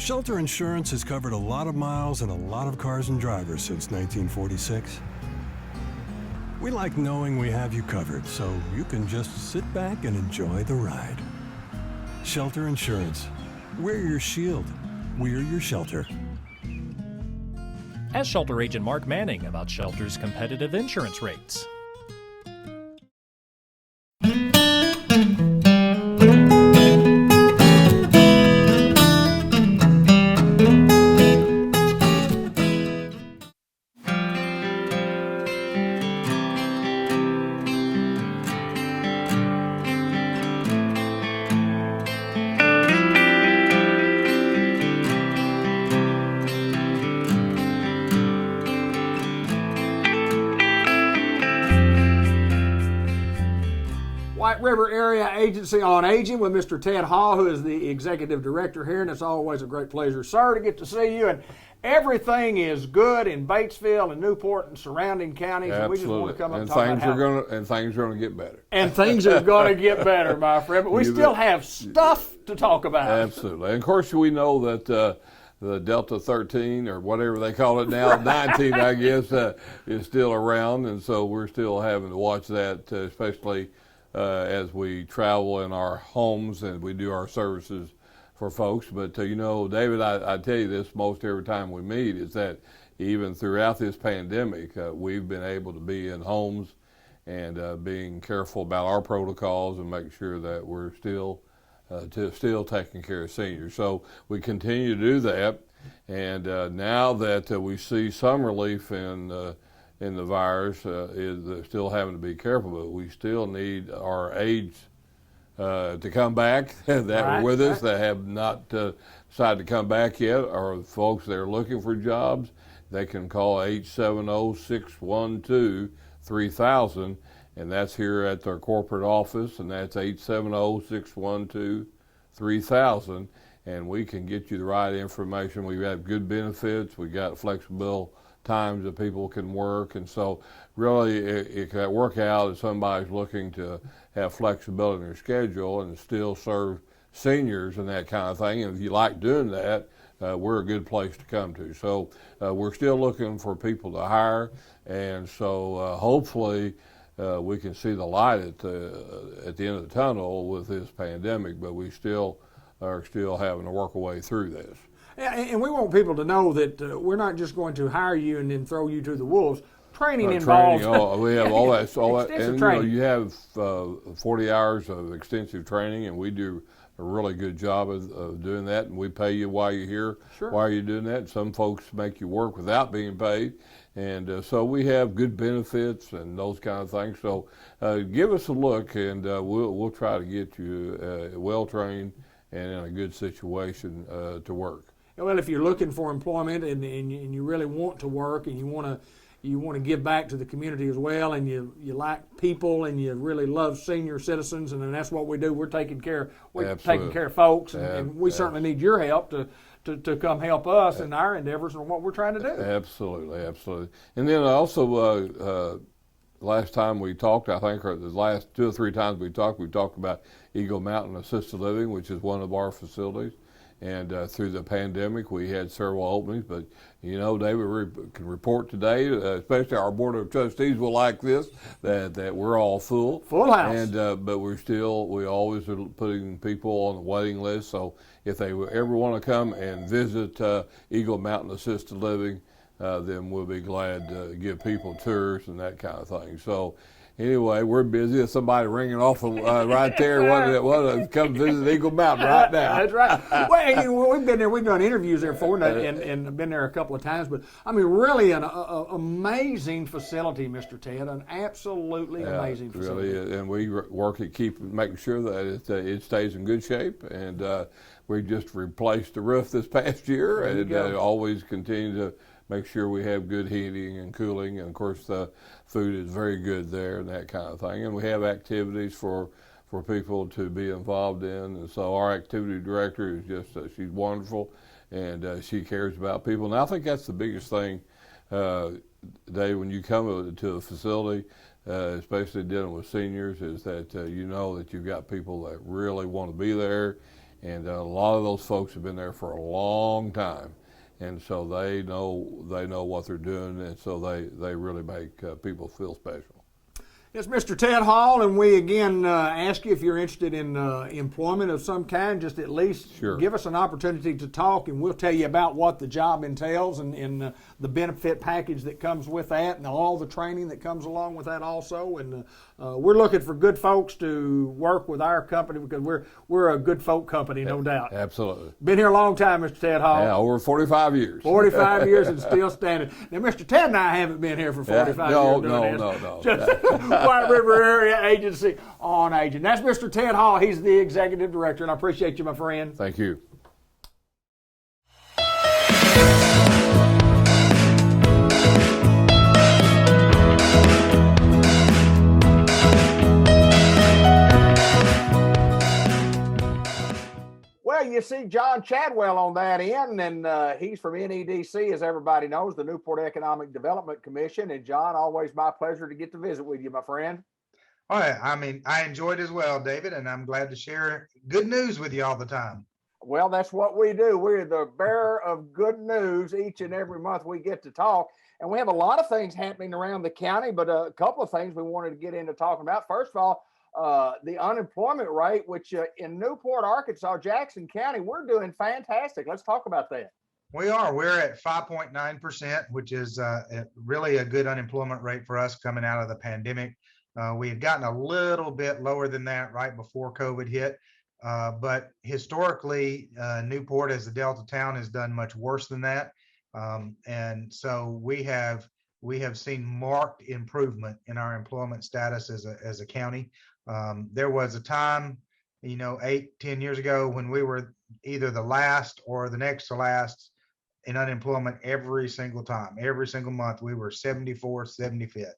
Shelter insurance has covered a lot of miles and a lot of cars and drivers since 1946. We like knowing we have you covered, so you can just sit back and enjoy the ride. Shelter insurance. We're your shield. We're your shelter. Ask Shelter Agent Mark Manning about Shelter's competitive insurance rates. White River Area Agency on Aging with Mr. Ted Hall, who is the Executive Director here, and it's always a great pleasure, sir, to get to see you. And everything is good in Batesville and Newport and surrounding counties, and we just want to come up and talk about and things are going to get better. And things are going to get better, my friend, but we still have stuff to talk about. Absolutely. And of course, we know that the Delta 13, or whatever they call it now, 19, I guess, is still around, and so we're still having to watch that, especially as we travel in our homes and we do our services for folks. But you know, David, I tell you this most every time we meet, is that even throughout this pandemic, we've been able to be in homes and being careful about our protocols and make sure that we're still taking care of seniors. So we continue to do that, and now that we see some relief in the virus, is still having to be careful, but we still need our aides to come back that were with us, that have not decided to come back yet, or folks that are looking for jobs. They can call 870-612-3000, and that's here at their corporate office, and that's 870-612-3000, and we can get you the right information. We have good benefits, we got flexible times that people can work, and so really it can work out if somebody's looking to have flexibility in their schedule and still serve seniors and that kind of thing. And if you like doing that, we're a good place to come to. So we're still looking for people to hire, and so hopefully we can see the light at the end of the tunnel with this pandemic, but we still are having to work our way through this. And we want people to know that we're not just going to hire you and then throw you to the wolves. Training involves. We have all that, and training. You have 40 hours of extensive training, and we do a really good job of doing that, and we pay you while you're here, while you're doing that. Some folks make you work without being paid, and so we have good benefits and those kind of things. So give us a look, and we'll try to get you well trained and in a good situation to work. Well, if you're looking for employment and you really want to work and you want to give back to the community as well, and you like people and you really love senior citizens, and that's what we do. We're taking care of folks, and we certainly need your help to come help us in our endeavors and what we're trying to do. Absolutely. And then also, last time we talked, I think, or the last 2 or 3 times we talked about Eagle Mountain Assisted Living, which is one of our facilities. And through the pandemic, we had several openings. But, you know, David, we can report today, especially our Board of Trustees will like this, that we're all full. Full house. And but we always are putting people on the waiting list. So if they ever want to come and visit Eagle Mountain Assisted Living, then we'll be glad to give people tours and that kind of thing. So anyway, we're busy. There's somebody ringing off right there. Want to come visit Eagle Mountain right now. That's right. Well, we've been there. We've done interviews there before, and been there a couple of times. But I mean, really, an amazing facility, Mr. Ted. An absolutely amazing facility. Really, and we work at making sure that it stays in good shape. And we just replaced the roof this past year, and always continue to make sure we have good heating and cooling, and of course the food is very good there and that kind of thing. And we have activities for people to be involved in, and so our activity director is just she's wonderful, and she cares about people. And I think that's the biggest thing, Dave, when you come to a facility, especially dealing with seniors, is that you know that you've got people that really want to be there, and a lot of those folks have been there for a long time, and so they know what they're doing, and so they really make people feel special. It's Mr. Ted Hall, and we again ask you if you're interested in employment of some kind, just at least give us an opportunity to talk, and we'll tell you about what the job entails and the benefit package that comes with that, and all the training that comes along with that also. And we're looking for good folks to work with our company because we're a good folk company, no doubt. Absolutely. Been here a long time, Mr. Ted Hall. Yeah, over 45 years. 45 years and still standing. Now, Mr. Ted and I haven't been here for 45 years. No. Just White River Area Agency on Aging. That's Mr. Ted Hall. He's the executive director, and I appreciate you, my friend. Thank you. Well, you see John Chadwell on that end, and he's from NEDC, as everybody knows, the Newport Economic Development Commission. And John, always my pleasure to get to visit with you, my friend. All right. I mean, I enjoyed as well, David, and I'm glad to share good news with you all the time. Well, that's what we do. We're the bearer of good news each and every month we get to talk. And we have a lot of things happening around the county, but a couple of things we wanted to get into talking about. First of all, the unemployment rate, which in Newport, Arkansas, Jackson County, we're doing fantastic. Let's talk about that. We are. We're at 5.9%, which is really a good unemployment rate for us coming out of the pandemic. We had gotten a little bit lower than that right before COVID hit. But historically, Newport as a Delta town has done much worse than that. And so we have seen marked improvement in our employment status as a county. There was a time, 8-10 years ago when we were either the last or the next to last in unemployment every single time. Every single month we were 74th, 75th.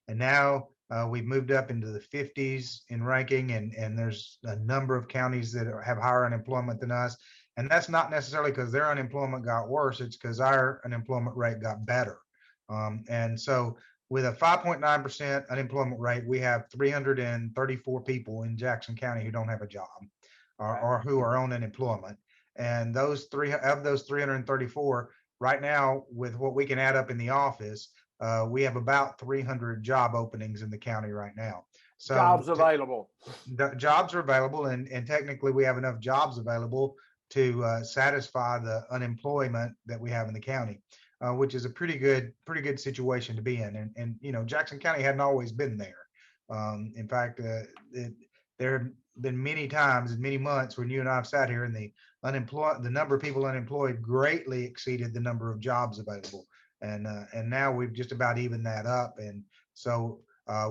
And now we've moved up into the 50s in ranking, and there's a number of counties that have higher unemployment than us. And that's not necessarily because their unemployment got worse, it's because our unemployment rate got better. And so with a 5.9% unemployment rate, we have 334 people in Jackson County who don't have a job or who are on unemployment. And those 334 right now, with what we can add up in the office, we have about 300 job openings in the county right now. So jobs available. The jobs are available, and technically we have enough jobs available to satisfy the unemployment that we have in the county, which is a pretty good situation to be in. And Jackson County hadn't always been there. In fact, there have been many times and many months when you and I have sat here, and the number of people unemployed greatly exceeded the number of jobs available. And now we've just about evened that up. And so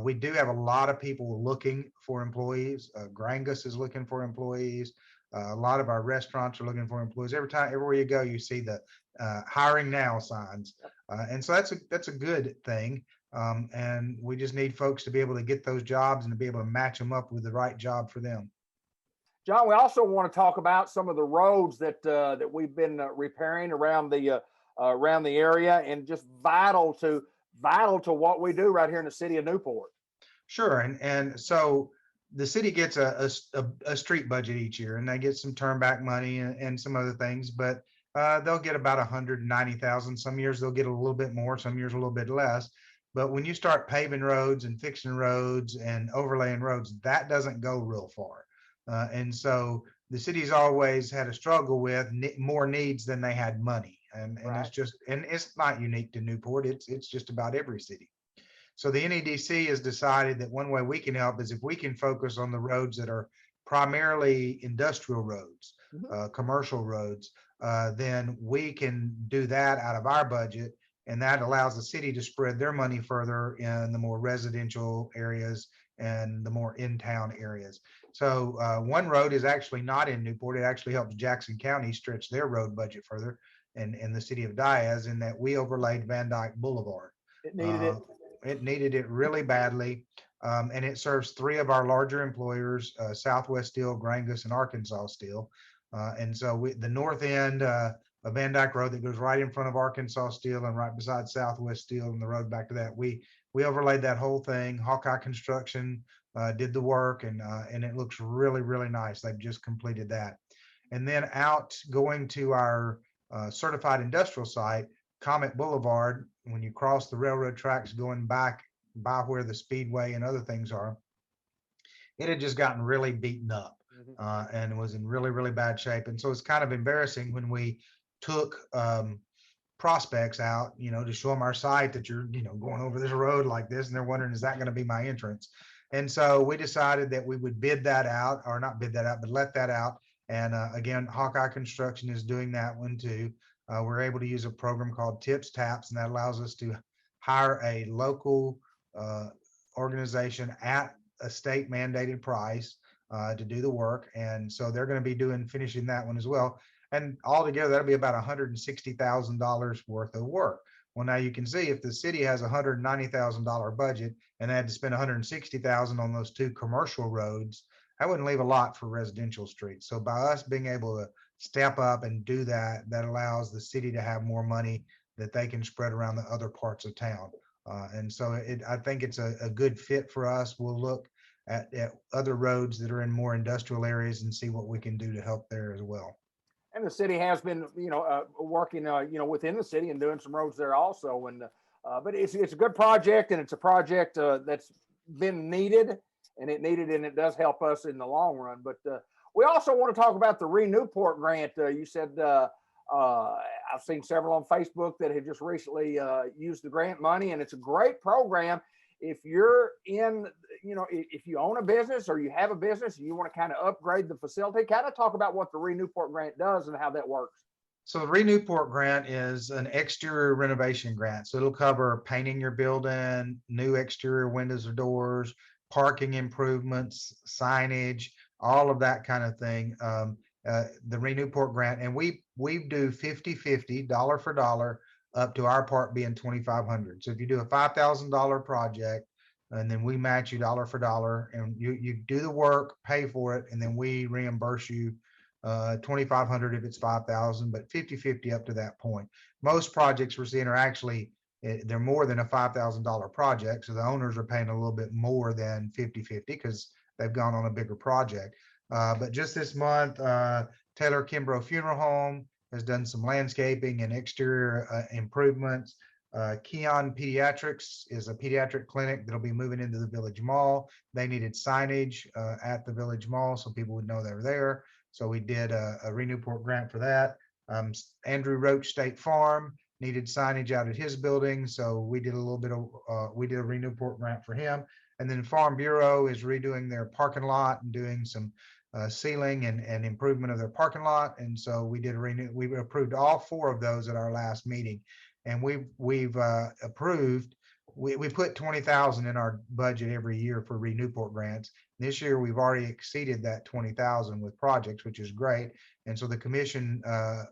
we do have a lot of people looking for employees. Grangus is looking for employees. A lot of our restaurants are looking for employees. Everywhere you go, you see the hiring now signs. And so that's a good thing. And we just need folks to be able to get those jobs and to be able to match them up with the right job for them. John, we also want to talk about some of the roads that we've been repairing around the area, and just vital to what we do right here in the city of Newport. Sure. And so the city gets a street budget each year, and they get some turn back money and some other things, but they'll get about 190,000. Some years they'll get a little bit more, some years a little bit less. But when you start paving roads and fixing roads and overlaying roads, that doesn't go real far. And so the city's always had a struggle with more needs than they had money. And right. It's not unique to Newport. It's just about every city. So the NEDC has decided that one way we can help is if we can focus on the roads that are primarily industrial roads, commercial roads, then we can do that out of our budget. And that allows the city to spread their money further in the more residential areas and the more in-town areas. So one road is actually not in Newport. It actually helps Jackson County stretch their road budget further in the city of Diaz, in that we overlaid Van Dyke Boulevard. It needed it. It needed it really badly. And it serves three of our larger employers, Southwest Steel, Grangus, and Arkansas Steel. And so the north end of Van Dyke Road that goes right in front of Arkansas Steel and right beside Southwest Steel and the road back to that, we overlaid that whole thing. Hawkeye Construction did the work, and it looks really, really nice. They've just completed that. And then out going to our certified industrial site, Comet Boulevard, when you cross the railroad tracks going back by where the speedway and other things are, it had just gotten really beaten up and was in really, really bad shape. And so it's kind of embarrassing when we took prospects out, to show them our site that you're, going over this road like this, and they're wondering, is that going to be my entrance? And so we decided that we would bid that out, or not bid that out, but let that out. And again, Hawkeye Construction is doing that one too. We're able to use a program called Tips Taps, and that allows us to hire a local organization at a state mandated price to do the work. And so they're going to be finishing that one as well. And altogether, that'll be about $160,000 worth of work. Well, now you can see if the city has a $190,000 budget and they had to spend $160,000 on those 2 commercial roads, that wouldn't leave a lot for residential streets. So by us being able to step up and do that, that allows the city to have more money that they can spread around the other parts of town. And so I think it's a good fit for us. We'll look at other roads that are in more industrial areas and see what we can do to help there as well. And the city has been, working, within the city and doing some roads there also. And but it's a good project, and it's a project that's been needed, and it does help us in the long run. But we also want to talk about the Newport grant. You said I've seen several on Facebook that have just recently used the grant money, and it's a great program. If you're if you own a business or you have a business and you want to kind of upgrade the facility, kind of talk about what the Newport grant does and how that works. So the Newport grant is an exterior renovation grant. So it'll cover painting your building, new exterior windows or doors, parking improvements, signage, all of that kind of thing. The Newport grant, and we do 50-50, dollar for dollar, up to our part being $2,500. So if you do a $5,000 project, and then we match you dollar for dollar, and you do the work, pay for it, and then we reimburse you $2,500 if it's $5,000, but 50-50 up to that point. Most projects we're seeing are actually they're more than a $5,000 project, so the owners are paying a little bit more than 50-50 because they've gone on a bigger project. But just this month, Taylor Kimbrough Funeral Home has done some landscaping and exterior improvements. Keon Pediatrics is a pediatric clinic that'll be moving into the Village Mall. They needed signage at the Village Mall so people would know they were there. So we did a Newport grant for that. Andrew Roach State Farm needed signage out at his building, so we did a little bit of we did a Newport grant for him. And then Farm Bureau is redoing their parking lot and doing some sealing and improvement of their parking lot. And so we did we approved all 4 of those at our last meeting. And we've approved, we put $20,000 in our budget every year for Newport grants. This year, we've already exceeded that $20,000 with projects, which is great. And so the commission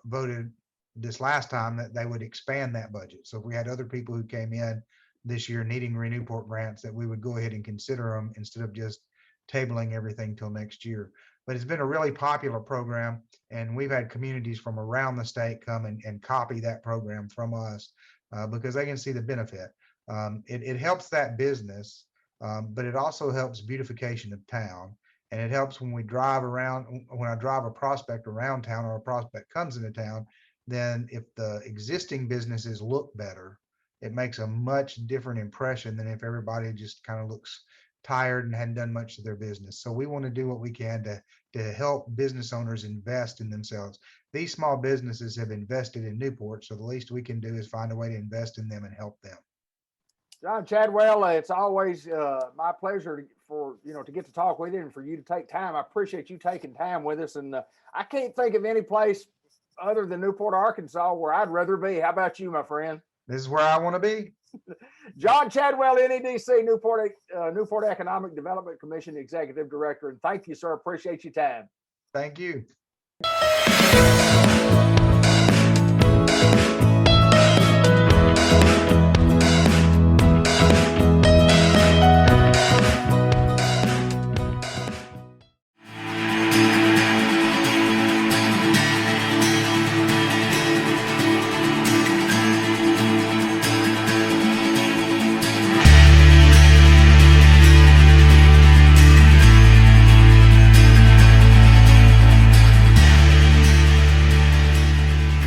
voted this last time that they would expand that budget. So if we had other people who came in this year needing Newport grants, that we would go ahead and consider them instead of just tabling everything till next year. But it's been a really popular program, and we've had communities from around the state come and copy that program from us because they can see the benefit. It helps that business, but it also helps beautification of town. And it helps when we drive around, when I drive a prospect around town or a prospect comes into town, then if the existing businesses look better, it makes a much different impression than if everybody just kind of looks tired and hadn't done much of their business. So we want to do what we can to help business owners invest in themselves. These small businesses have invested in Newport, so the least we can do is find a way to invest in them and help them. John Chadwell, it's always my pleasure to get to talk with you and for you to take time. I appreciate you taking time with us. And I can't think of any place other than Newport, Arkansas, where I'd rather be. How about you, my friend? This is where I want to be. John Chadwell, NEDC, Newport Economic Development Commission Executive Director. And thank you, sir. Appreciate your time. Thank you.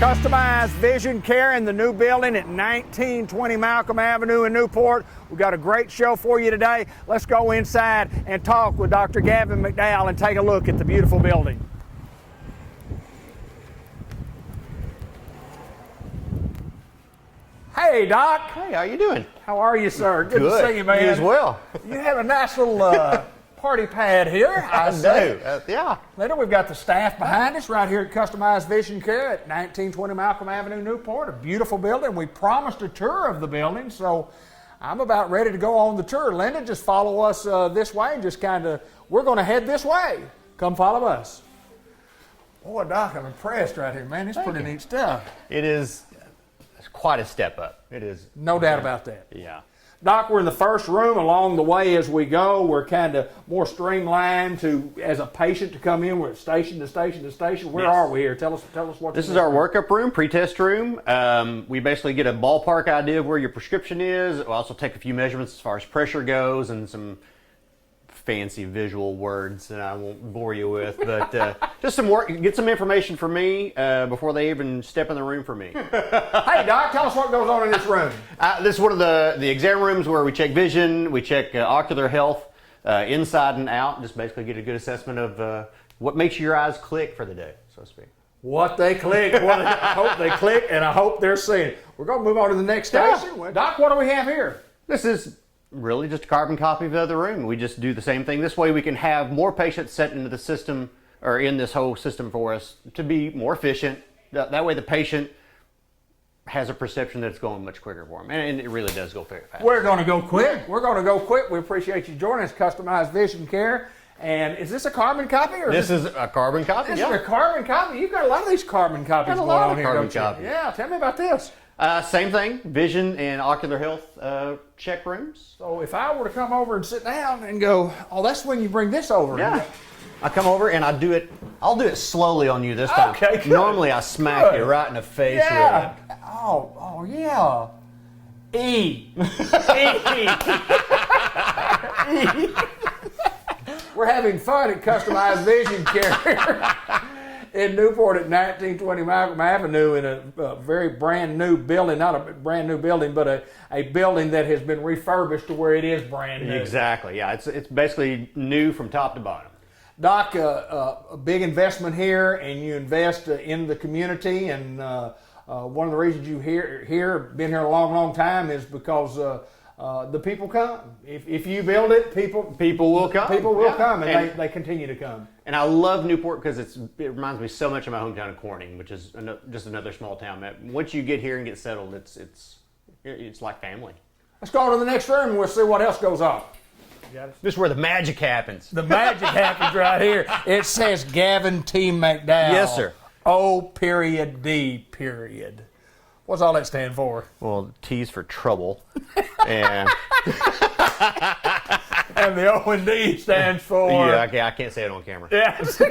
Customized Vision Care in the new building at 1920 Malcolm Avenue in Newport. We've got a great show for you today. Let's go inside and talk with Dr. Gavin McDowell and take a look at the beautiful building. Hey, Doc. Hey, how you doing? How are you, sir? Good to see you, man. You as well. You have a nice little party pad here. I do. Yeah. Later, we've got the staff behind us right here at Customized Vision Care at 1920 Malcolm Avenue, Newport. A beautiful building. We promised a tour of the building, so I'm about ready to go on the tour. Linda, just follow us this way and just kind of, we're going to head this way. Come follow us. Boy, Doc, I'm impressed right here, man. It's pretty neat stuff. It is quite a step up. It is. No doubt about that. Yeah. Doc, we're in the first room. Along the way as we go, we're kind of more streamlined to, as a patient, to come in. We're at station to station to station. Where are we here? Tell us what. This is our workup room, pre-test room. We basically get a ballpark idea of where your prescription is. We'll also take a few measurements as far as pressure goes and some fancy visual words that I won't bore you with, but just some work, get some information for me before they even step in the room for me. Hey, Doc, tell us what goes on in this room. This is one of the exam rooms where we check vision, we check ocular health, inside and out, just basically get a good assessment of what makes your eyes click for the day, so to speak. What they click, what I hope they click, and I hope they're seeing. We're going to move on to the next station. Yeah. Doc, what do we have here? This is really just a carbon copy of the other room. We just do the same thing. This way we can have more patients set into the system, or in this whole system for us, to be more efficient. That way the patient has a perception that it's going much quicker for them. And it really does go very fast. We're going to go quick. We're going to go quick. We appreciate you joining us, Customized Vision Care. And is this a carbon copy? Or This is a carbon copy, This is a carbon copy? You've got a lot of these carbon copies Got a going lot on of here, carbon don't you? copies. Yeah, tell me about this. Same thing, vision and ocular health check rooms. So if I were to come over and sit down and go, oh, that's when you bring this over. Yeah. I come over and I'll do it slowly on you this time. Okay, good. Normally I smack you right in the face Yeah. with it. Oh, yeah. E. E. We're having fun at Customized Vision Care in Newport at 1920 Malcolm Avenue in a very brand new building. Not a brand new building, but a building that has been refurbished to where it is brand new. Exactly, yeah. It's basically new from top to bottom. Doc, a big investment here, and you invest in the community, and one of the reasons you been here a long, long time is because the people come. If you build it, people will come. People will come, and they continue to come. And I love Newport because it reminds me so much of my hometown of Corning, which is just another small town. Once you get here and get settled, it's like family. Let's go on to the next room and we'll see what else goes on. This is where the magic happens. The magic happens right here. It says Gavin T. McDowell. Yes, sir. O.D. What's all that stand for? Well, T's for trouble, and the O&D stands for. Yeah, I can't say it on camera. Yes.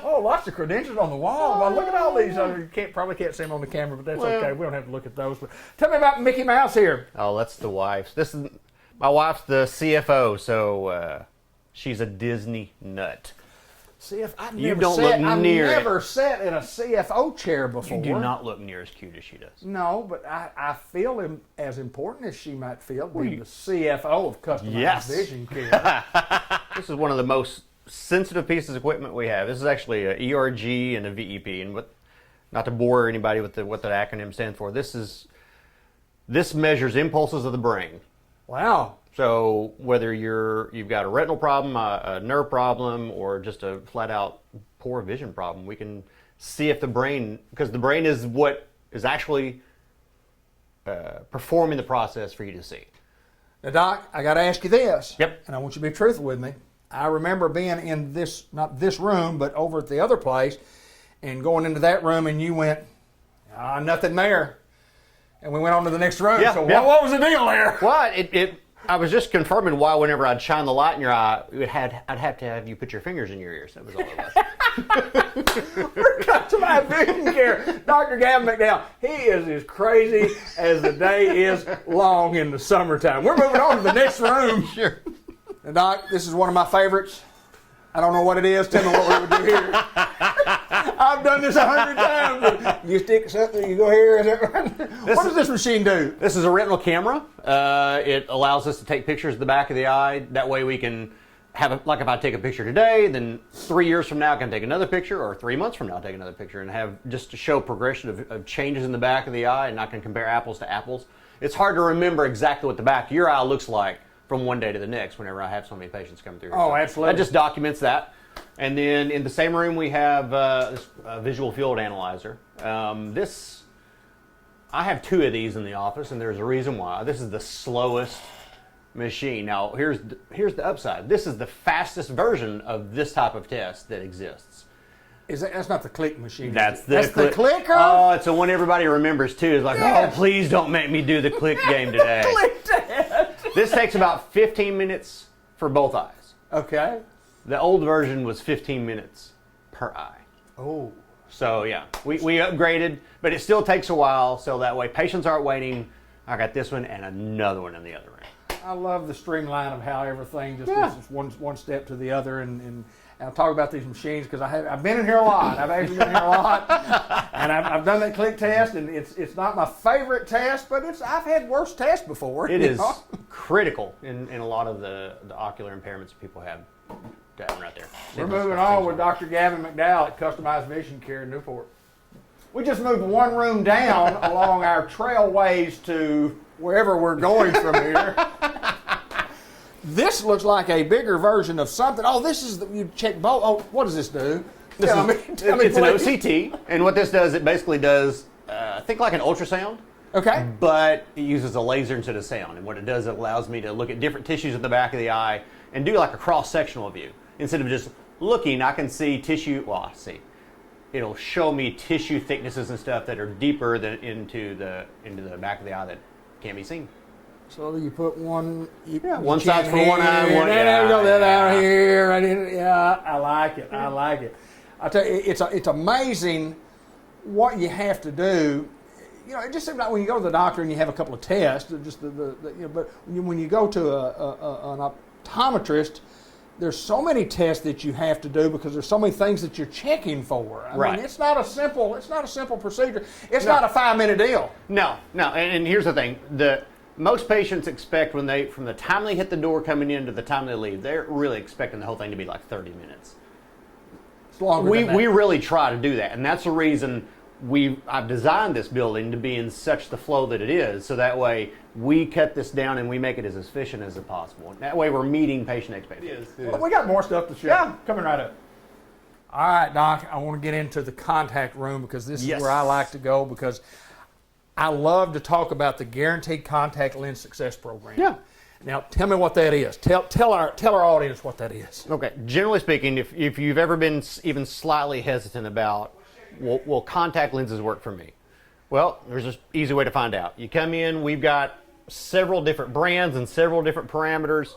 Oh, lots of credentials on the wall. Well, look at all these. You probably can't see them on the camera, but that's okay. We don't have to look at those. But tell me about Mickey Mouse here. Oh, that's the wife's. My wife's the CFO, so she's a Disney nut. I've never sat in a CFO chair before. You do not look near as cute as she does. No, but I feel as important as she might feel being the CFO of Customized Vision Care. This is one of the most sensitive pieces of equipment we have. This is actually a ERG and a VEP, and not to bore anybody with what that acronym stands for. This measures impulses of the brain. Wow. So whether you've got a retinal problem, a nerve problem, or just a flat out poor vision problem, we can see if the brain, because the brain is what is actually performing the process for you to see. Now, Doc, I got to ask you this. Yep. And I want you to be truthful with me. I remember being in not this room, but over at the other place, and going into that room, and you went, nothing there. And we went on to the next room. So what was the deal there? Well, I was just confirming why whenever I'd shine the light in your eye, I'd have to have you put your fingers in your ears. That was all it was. We're Customized Vision Care. Dr. Gavin McDowell, he is as crazy as the day is long in the summertime. We're moving on to the next room. Sure. And Doc, this is one of my favorites. I don't know what it is. Tell me what we would do here. I've done this 100 times. You stick something, you go here. Is that right? What does this machine do? This is a retinal camera. It allows us to take pictures of the back of the eye. That way we can have, like if I take a picture today, then 3 years from now I can take another picture, or 3 months from now take another picture, and have just to show progression of changes in the back of the eye, and I can compare apples to apples. It's hard to remember exactly what the back of your eye looks like from one day to the next whenever I have so many patients come through here. Oh, So absolutely. that just documents that. And then in the same room we have this visual field analyzer. I have 2 of these in the office, and there's a reason why. This is the slowest machine. Now, here's the upside. This is the fastest version of this type of test that exists. That's not the click machine. That's the clicker? Oh, it's the one everybody remembers too. It's like, oh, please don't make me do the click game today. Click test. This takes about 15 minutes for both eyes. Okay. The old version was 15 minutes per eye. Oh. So yeah, we upgraded, but it still takes a while. So that way patients aren't waiting. I got this one and another one in the other room. I love the streamline of how everything just is one step to the other, and I'll talk about these machines because I've been in here a lot. I've actually been here a lot, and I've done that click test, and it's not my favorite test, but I've had worse tests before. It is critical in a lot of the ocular impairments people have. That one right there. We're moving on with Dr. Gavin McDowell at Customized Vision Care in Newport. We just moved one room down along our trailways to wherever we're going from here. This looks like a bigger version of something. Oh, this is you check both. Oh, what does this do? Tell me, It's please. an OCT, and what this does, it basically does, think like an ultrasound, Okay. but it uses a laser instead of sound. And what it does, it allows me to look at different tissues at the back of the eye and do like a cross-sectional view. Instead of just looking, I can see tissue. Well, I see. It'll show me tissue thicknesses and stuff that are deeper than into the back of the eye that can't be seen. So you put one. One side's for one eye, one There you go. That yeah. out here. I like it. I like it. I tell you, it's amazing what you have to do. You know, it just seems like when you go to the doctor and you have a couple of tests, just but when you go to an optometrist, there's so many tests that you have to do because there's so many things that you're checking for. I mean, it's not a simple procedure. It's not a 5-minute deal. No. And here's the thing: most patients expect from the time they hit the door coming in to the time they leave, they're really expecting the whole thing to be like 30 minutes. It's longer than that. We really try to do that, and that's the reason I've designed this building to be in such the flow that it is, so that way we cut this down and we make it as efficient as possible. That way we're meeting patient expectations. Well, we got more stuff to show. Yeah, coming right up. All right, Doc, I want to get into the contact room because this is where I like to go because I love to talk about the Guaranteed Contact Lens Success Program. Yeah. Now, tell me what that is. Tell our audience what that is. Okay. Generally speaking, if you've ever been even slightly hesitant about, will contact lenses work for me? Well, there's an easy way to find out. You come in, we've got several different brands and several different parameters.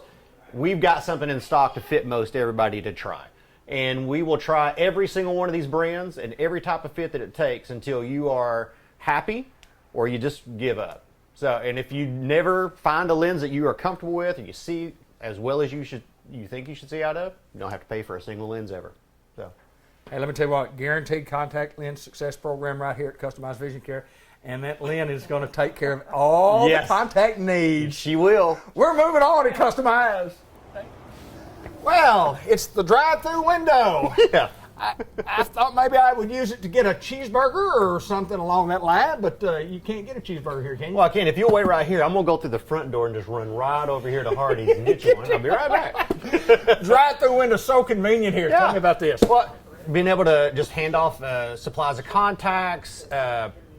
We've got something in stock to fit most everybody to try. And we will try every single one of these brands and every type of fit that it takes until you are happy or you just give up. So, and if you never find a lens that you are comfortable with and you see as well as you think you should see out of, you don't have to pay for a single lens ever. So, hey, let me tell you what, Guaranteed Contact Lens Success Program right here at Customized Vision Care, and that Lynn is going to take care of all the contact needs. She will. We're moving on to Customized. Well, it's the drive-through window. Yeah. I thought maybe I would use it to get a cheeseburger or something along that line, but you can't get a cheeseburger here, can you? Well, I can. If you'll wait right here, I'm going to go through the front door and just run right over here to Hardee's and get you one. I'll be right back. Drive-through window so convenient here. Tell me about this. Well, being able to just hand off supplies of contacts,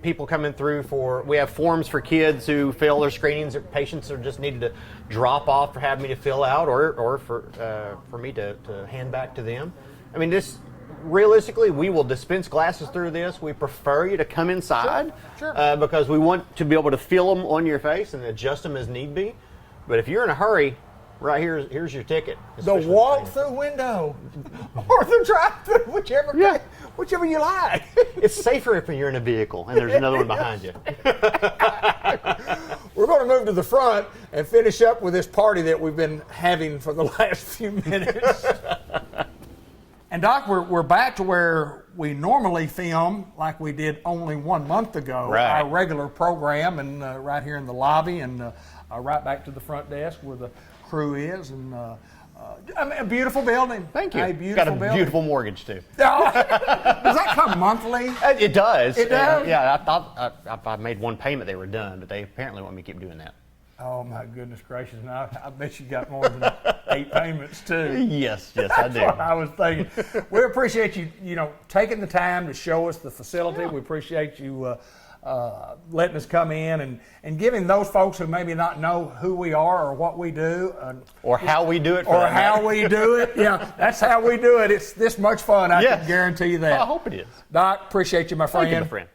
people coming through we have forms for kids who fail their screenings, or patients are just needed to drop off for having me to fill out or for me to hand back to them. I mean, realistically, we will dispense glasses through this. We prefer you to come inside because we want to be able to feel them on your face and adjust them as need be. But if you're in a hurry, right here's your ticket. The walk-through window or the drive-through, whichever you like. It's safer if you're in a vehicle and there's another one behind you. We're going to move to the front and finish up with this party that we've been having for the last few minutes. And Doc, we're back to where we normally film like we did only 1 month ago, Right. our regular program, and right here in the lobby, and right back to the front desk where the crew is, and I mean, a beautiful building. Thank you. A beautiful Got a building. beautiful mortgage too. Does that come monthly? It does. It does? Yeah, I thought I made one payment, they were done, but they apparently want me to keep doing that. Oh my goodness gracious! And I bet you got more than 8 payments too. Yes, I do. That's what I was thinking. We appreciate you, taking the time to show us the facility. We appreciate you letting us come in and giving those folks who maybe not know who we are or what we do, Or how we do it. For or that how matter. we do it. Yeah, that's how we do it. It's this much fun. I Yes. can guarantee you that. I hope it is. Doc, appreciate you, my friend. Thank you, my friend.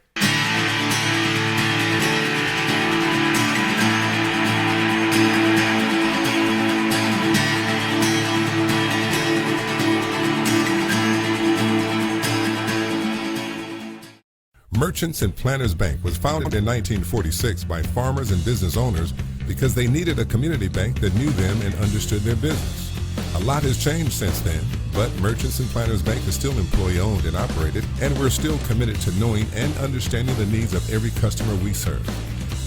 Merchants and Planters Bank was founded in 1946 by farmers and business owners because they needed a community bank that knew them and understood their business. A lot has changed since then, but Merchants and Planters Bank is still employee-owned and operated, and we're still committed to knowing and understanding the needs of every customer we serve.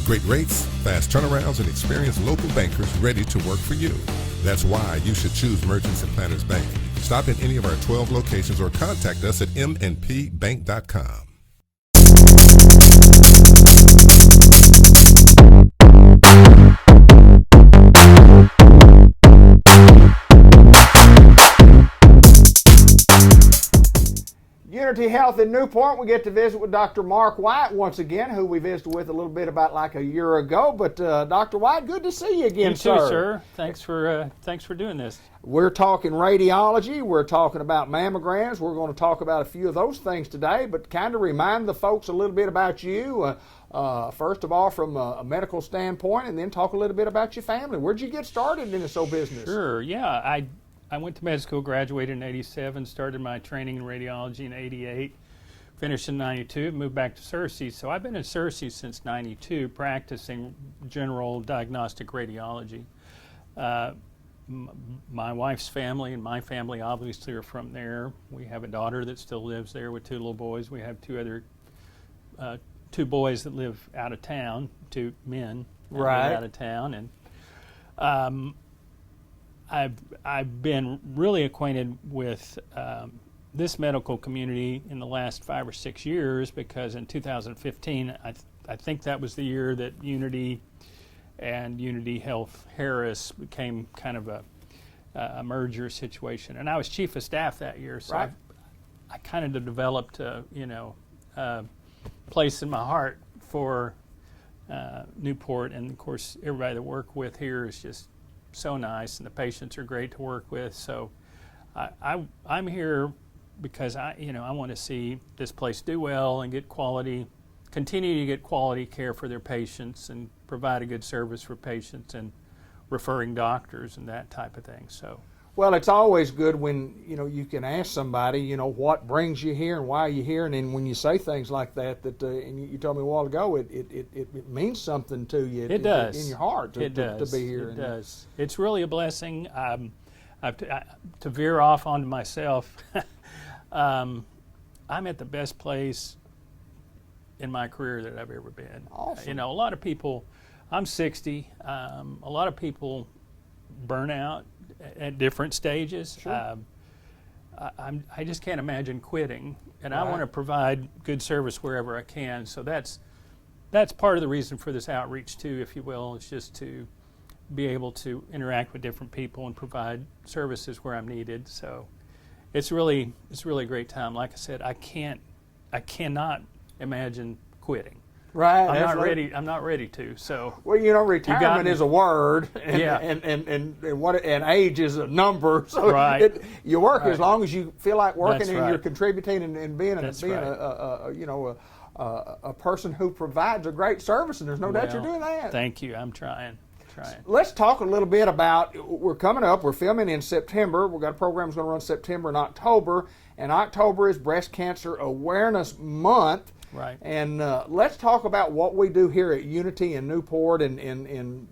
Great rates, fast turnarounds, and experienced local bankers ready to work for you. That's why you should choose Merchants and Planters Bank. Stop in any of our 12 locations or contact us at mnpbank.com. Unity Health in Newport. We get to visit with Dr. Mark White once again, who we visited with a little bit about like a year ago. But Dr. White, good to see you again, You too, sir. Thanks for doing this. We're talking radiology. We're talking about mammograms. We're going to talk about a few of those things today, but kind of remind the folks a little bit about you. First of all, from a medical standpoint, and then talk a little bit about your family. Where'd you get started in this old business? Sure. Yeah, I went to med school, graduated in '87, started my training in radiology in '88, finished in '92, moved back to Searcy. So I've been in Searcy since '92, practicing general diagnostic radiology. My wife's family and my family obviously are from there. We have a daughter that still lives there with 2 little boys. We have 2 boys that live out of town, 2 men that Right. live out of town, and I've been really acquainted with this medical community in the last 5 or 6 years, because in 2015 I think that was the year that Unity and Unity Health Harris became kind of a merger situation, and I was chief of staff that year, so Right. I kind of developed a place in my heart for Newport, and of course everybody that work with here is just so nice, and the patients are great to work with. So I'm here because I want to see this place do well and continue to get quality care for their patients, and provide a good service for patients and referring doctors and that type of thing. So. Well, it's always good when you can ask somebody what brings you here and why you're here, and then when you say things like that, and you told me a while ago, it means something to you. It does in your heart to be here. It does. It's really a blessing. To veer off onto myself, I'm at the best place in my career that I've ever been. Awesome. A lot of people. I'm 60. A lot of people burn out at different stages. Sure. I just can't imagine quitting, and I Right. want to provide good service wherever I can. So that's part of the reason for this outreach too, if you will. It's just to be able to interact with different people and provide services where I'm needed. So it's really a great time. Like I said, I cannot imagine quitting. Right. I'm not ready to. So Well, retirement me. is a word, and Yeah. and age is a number. So Right. you work Right. as long as you feel like working, That's and right. you're contributing and being That's being right. a person who provides a great service, and there's no doubt you're Well, doing that. Thank you. I'm trying. Let's talk a little bit about, we're coming up, we're filming in September. We've got a program that's going to run September and October, and October is Breast Cancer Awareness Month. Right. And let's talk about what we do here at Unity in Newport, and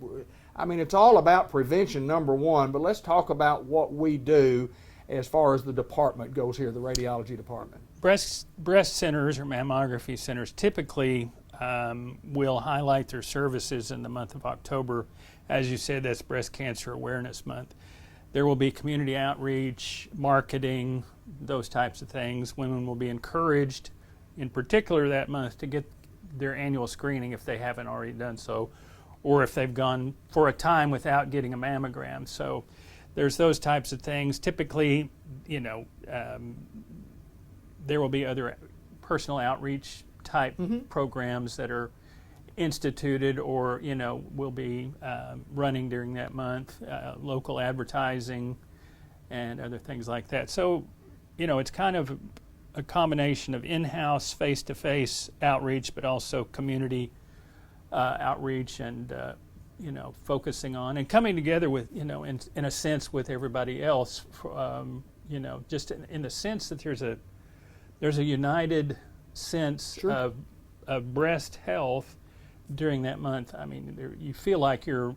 I mean, it's all about prevention, number one, but let's talk about what we do. as far as the department goes here, the radiology department? Breast centers or mammography centers typically will highlight their services in the month of October. As you said, that's Breast Cancer Awareness Month. There will be community outreach, marketing, those types of things. Women will be encouraged, in particular that month, to get their annual screening if they haven't already done so, or if they've gone for a time without getting a mammogram. So there's those types of things. Typically, there will be other personal outreach type programs that are instituted or will be running during that month, local advertising and other things like that. So it's kind of a combination of in-house face-to-face outreach, but also community outreach and focusing on and coming together with in a sense with everybody else, just in the sense that there's a united sense of breast health during that month. I mean, you feel like you're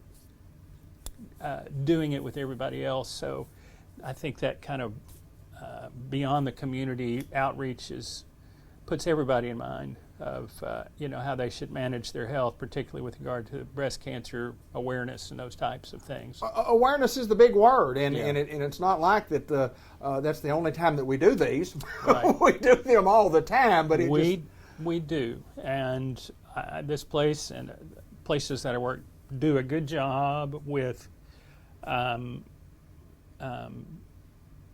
doing it with everybody else. So I think that kind of beyond the community outreach puts everybody in mind of how they should manage their health, particularly with regard to breast cancer awareness and those types of things. Awareness is the big word, and it's not like that. That's the only time that we do these. Right. We do them all the time, but we do, and this place and places that I work do a good job with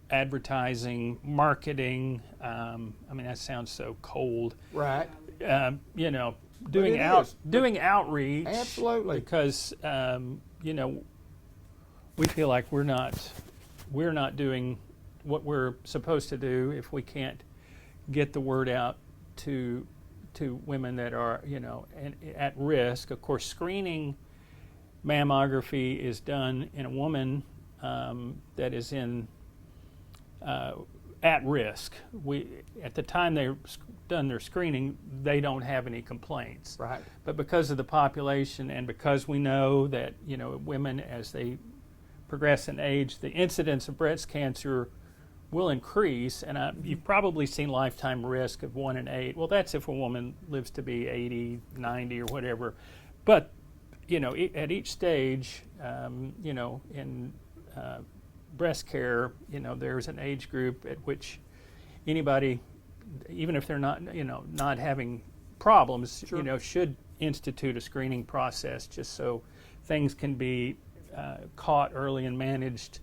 advertising, marketing. I mean, that sounds so cold. Right. Doing outreach. Absolutely. Because we feel like we're not doing what we're supposed to do if we can't get the word out to women that are at risk. Of course, screening mammography is done in a woman that is at risk. At the time they've done their screening, they don't have any complaints. Right. But because of the population and because we know that women, as they progress in age, the incidence of breast cancer will increase, and you've probably seen lifetime risk of 1 in 8. Well, that's if a woman lives to be 80, 90, or whatever. But at each stage, in breast care, there's an age group at which anybody, even if they're not having problems, Sure. Should institute a screening process just so things can be caught early and managed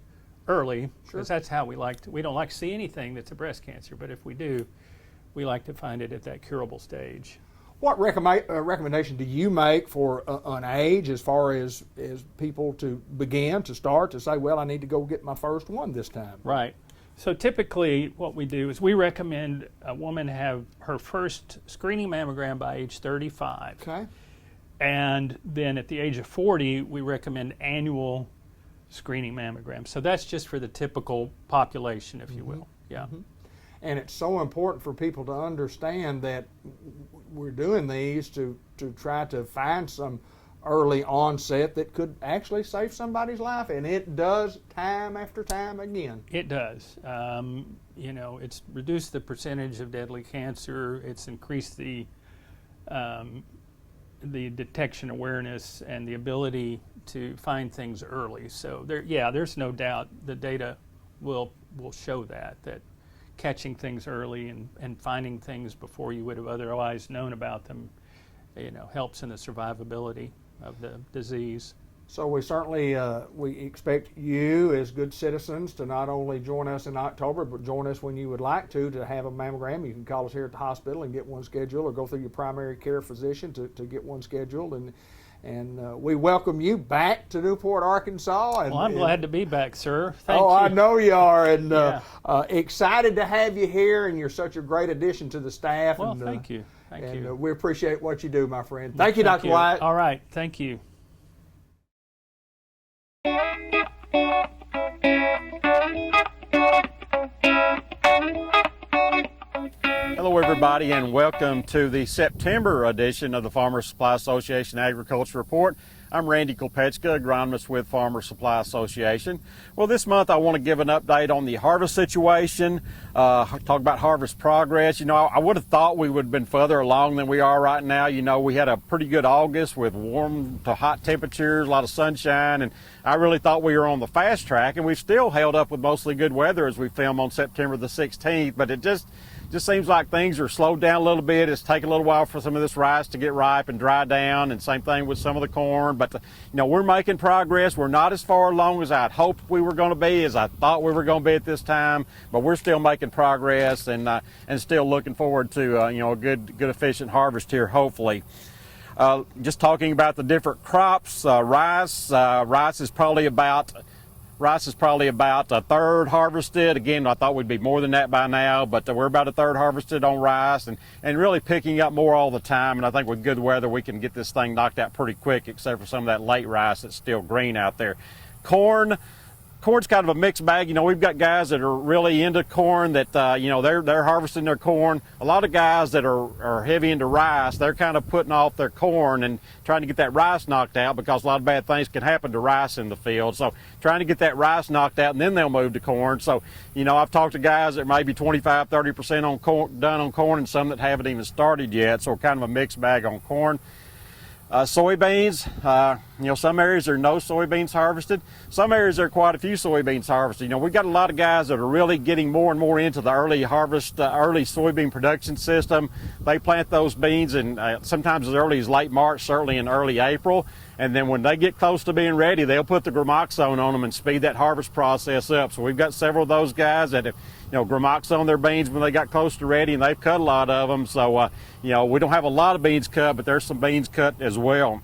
early, because that's how we don't like to see anything that's a breast cancer, but if we do, we like to find it at that curable stage. What recommendation do you make for an age as far as people to start to say, well, I need to go get my first one this time? Right. So typically what we do is we recommend a woman have her first screening mammogram by age 35. Okay. And then at the age of 40, we recommend annual screening mammograms. So that's just for the typical population, if you will. Yeah. Mm-hmm. And it's so important for people to understand that we're doing these to try to find some early onset that could actually save somebody's life, and it does time after time again. It does. It's reduced the percentage of deadly cancer. It's increased the detection awareness and the ability to find things early. So there's no doubt the data will show that catching things early and finding things before you would have otherwise known about them, helps in the survivability of the disease. So we certainly we expect you as good citizens to not only join us in October, but join us when you would like to have a mammogram. You can call us here at the hospital and get one scheduled, or go through your primary care physician to get one scheduled. And we welcome you back to Newport, Arkansas. Well, I'm glad to be back, sir. Thank you. I know you are, and excited to have you here, and you're such a great addition to the staff. Well, thank you. Thank you. We appreciate what you do, my friend. Thank you, Dr. White. All right. Thank you. Hello everybody, and welcome to the September edition of the Farmer Supply Association Agriculture Report. I'm Randy Kopechka, agronomist with Farmer Supply Association. Well, this month I want to give an update on the harvest situation, talk about harvest progress. You know, I would have thought we would have been further along than we are right now. You know, we had a pretty good August with warm to hot temperatures, a lot of sunshine, and I really thought we were on the fast track, and we've still held up with mostly good weather as we film on September the 16th, but it just seems like things are slowed down a little bit. It's taken a little while for some of this rice to get ripe and dry down, and same thing with some of the corn. But, you know, we're making progress. We're not as far along as I'd hoped we were going to be, as I thought we were going to be at this time, but we're still making progress and still looking forward to, you know, a good efficient harvest here, hopefully. Just talking about the different crops, rice is probably about a third harvested. Again, I thought we'd be more than that by now, but we're about a third harvested on rice and really picking up more all the time. And I think with good weather, we can get this thing knocked out pretty quick, except for some of that late rice that's still green out there. Corn's kind of a mixed bag. You know, we've got guys that are really into corn that, you know, they're harvesting their corn. A lot of guys that are heavy into rice, they're kind of putting off their corn and trying to get that rice knocked out, because a lot of bad things can happen to rice in the field. So trying to get that rice knocked out, and then they'll move to corn. So, you know, I've talked to guys that may be 25, 30% on corn, done on corn, and some that haven't even started yet. So kind of a mixed bag on corn. Soybeans, you know, some areas there are no soybeans harvested. Some areas there are quite a few soybeans harvested. You know, we've got a lot of guys that are really getting more and more into the early harvest, early soybean production system. They plant those beans in sometimes as early as late March, certainly in early April. And then when they get close to being ready, they'll put the gramoxone on them and speed that harvest process up. So we've got several of those guys that have, you know, gramoxone their beans when they got close to ready, and they've cut a lot of them. So, you know, we don't have a lot of beans cut, but there's some beans cut as well.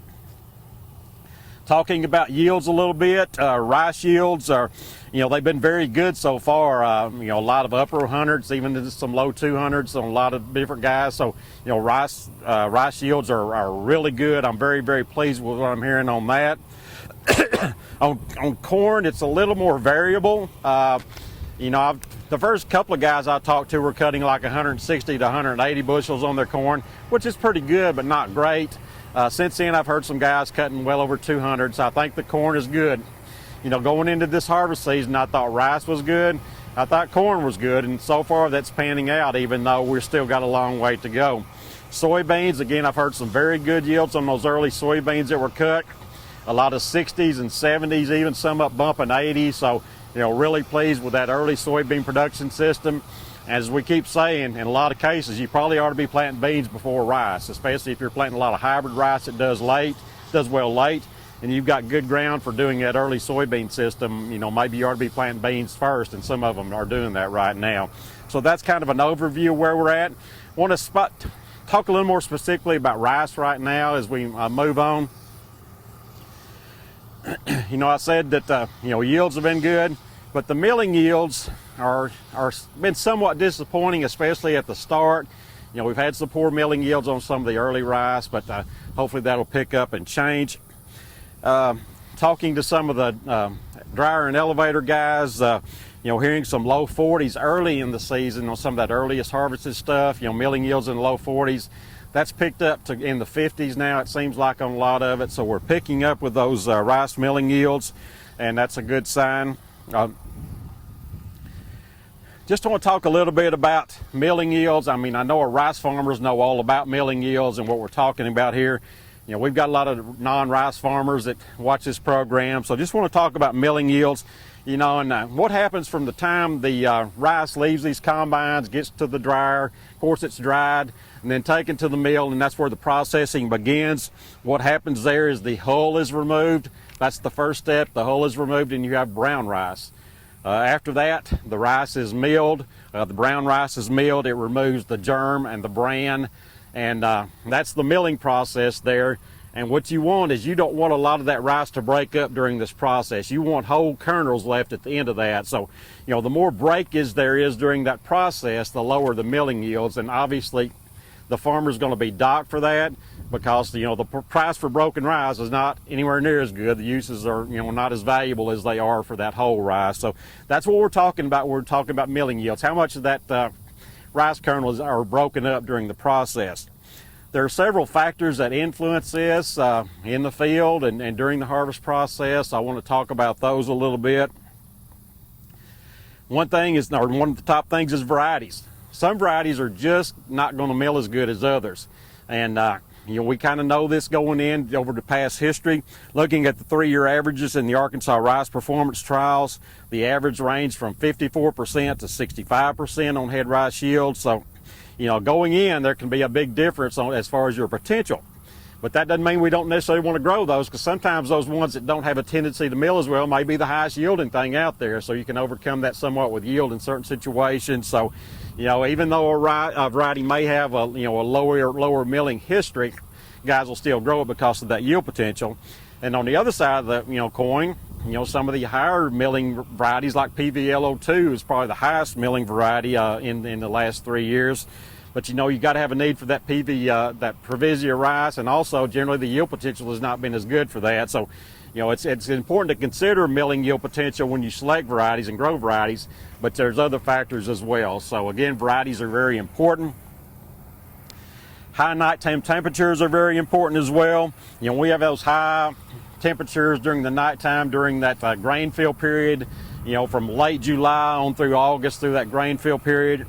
Talking about yields a little bit, rice yields are, you know, they've been very good so far. You know, a lot of upper hundreds, even some low 200s on a lot of different guys. So, you know, rice yields are really good. I'm very, very pleased with what I'm hearing on that. on corn, it's a little more variable. You know, the first couple of guys I talked to were cutting like 160 to 180 bushels on their corn, which is pretty good, but not great. Since then, I've heard some guys cutting well over 200, so I think the corn is good. You know, going into this harvest season, I thought rice was good. I thought corn was good, and so far that's panning out, even though we've still got a long way to go. Soybeans, again, I've heard some very good yields on those early soybeans that were cut. A lot of 60s and 70s, even some up bumping 80s. So, you know, really pleased with that early soybean production system. As we keep saying, in a lot of cases, you probably ought to be planting beans before rice, especially if you're planting a lot of hybrid rice that does well late, and you've got good ground for doing that early soybean system. You know, maybe you ought to be planting beans first, and some of them are doing that right now. So that's kind of an overview of where we're at. Want to talk a little more specifically about rice right now as we move on. You know, I said that, you know, yields have been good, but the milling yields are been somewhat disappointing, especially at the start. You know, we've had some poor milling yields on some of the early rice, but hopefully that'll pick up and change. Talking to some of the dryer and elevator guys, you know, hearing some low 40s early in the season on some of that earliest harvested stuff. You know, milling yields in the low 40s. That's picked up to in the 50s now, it seems like, on a lot of it. So we're picking up with those rice milling yields, and that's a good sign. Just want to talk a little bit about milling yields. I mean, I know our rice farmers know all about milling yields and what we're talking about here. You know, we've got a lot of non-rice farmers that watch this program, so just want to talk about milling yields. You know, and what happens from the time the rice leaves these combines, gets to the dryer. Of course, it's dried and then taken to the mill, and that's where the processing begins. What happens there is the hull is removed. That's the first step. The hull is removed, and you have brown rice. After that, the rice is milled. The brown rice is milled. It removes the germ and the bran, and that's the milling process there. And what you want is, you don't want a lot of that rice to break up during this process. You want whole kernels left at the end of that. So, you know, the more breakage there is during that process, the lower the milling yields. And obviously, the farmer's going to be docked for that, because, you know, the price for broken rice is not anywhere near as good. The uses are, you know, not as valuable as they are for that whole rice. So that's what we're talking about. We're talking about milling yields. How much of that rice kernels are broken up during the process. There are several factors that influence this in the field and during the harvest process. I want to talk about those a little bit. One of the top things is varieties. Some varieties are just not going to mill as good as others. And we kind of know this going in over the past history. Looking at the 3-year averages in the Arkansas rice performance trials, the average ranged from 54% to 65% on head rice yield. So, going in, there can be a big difference as far as your potential. But that doesn't mean we don't necessarily want to grow those, because sometimes those ones that don't have a tendency to mill as well may be the highest yielding thing out there. So you can overcome that somewhat with yield in certain situations. So, even though a variety may have a lower milling history, guys will still grow it because of that yield potential. And on the other side of the coin, some of the higher milling varieties like PVL02 is probably the highest milling variety in the last 3 years. But you got to have a need for that that Previsia rice, and also generally the yield potential has not been as good for that. So, it's important to consider milling yield potential when you select varieties and grow varieties, but there's other factors as well. So again, varieties are very important. High nighttime temperatures are very important as well. We have those high temperatures during the nighttime during that grain fill period, from late July on through August through that grain fill period.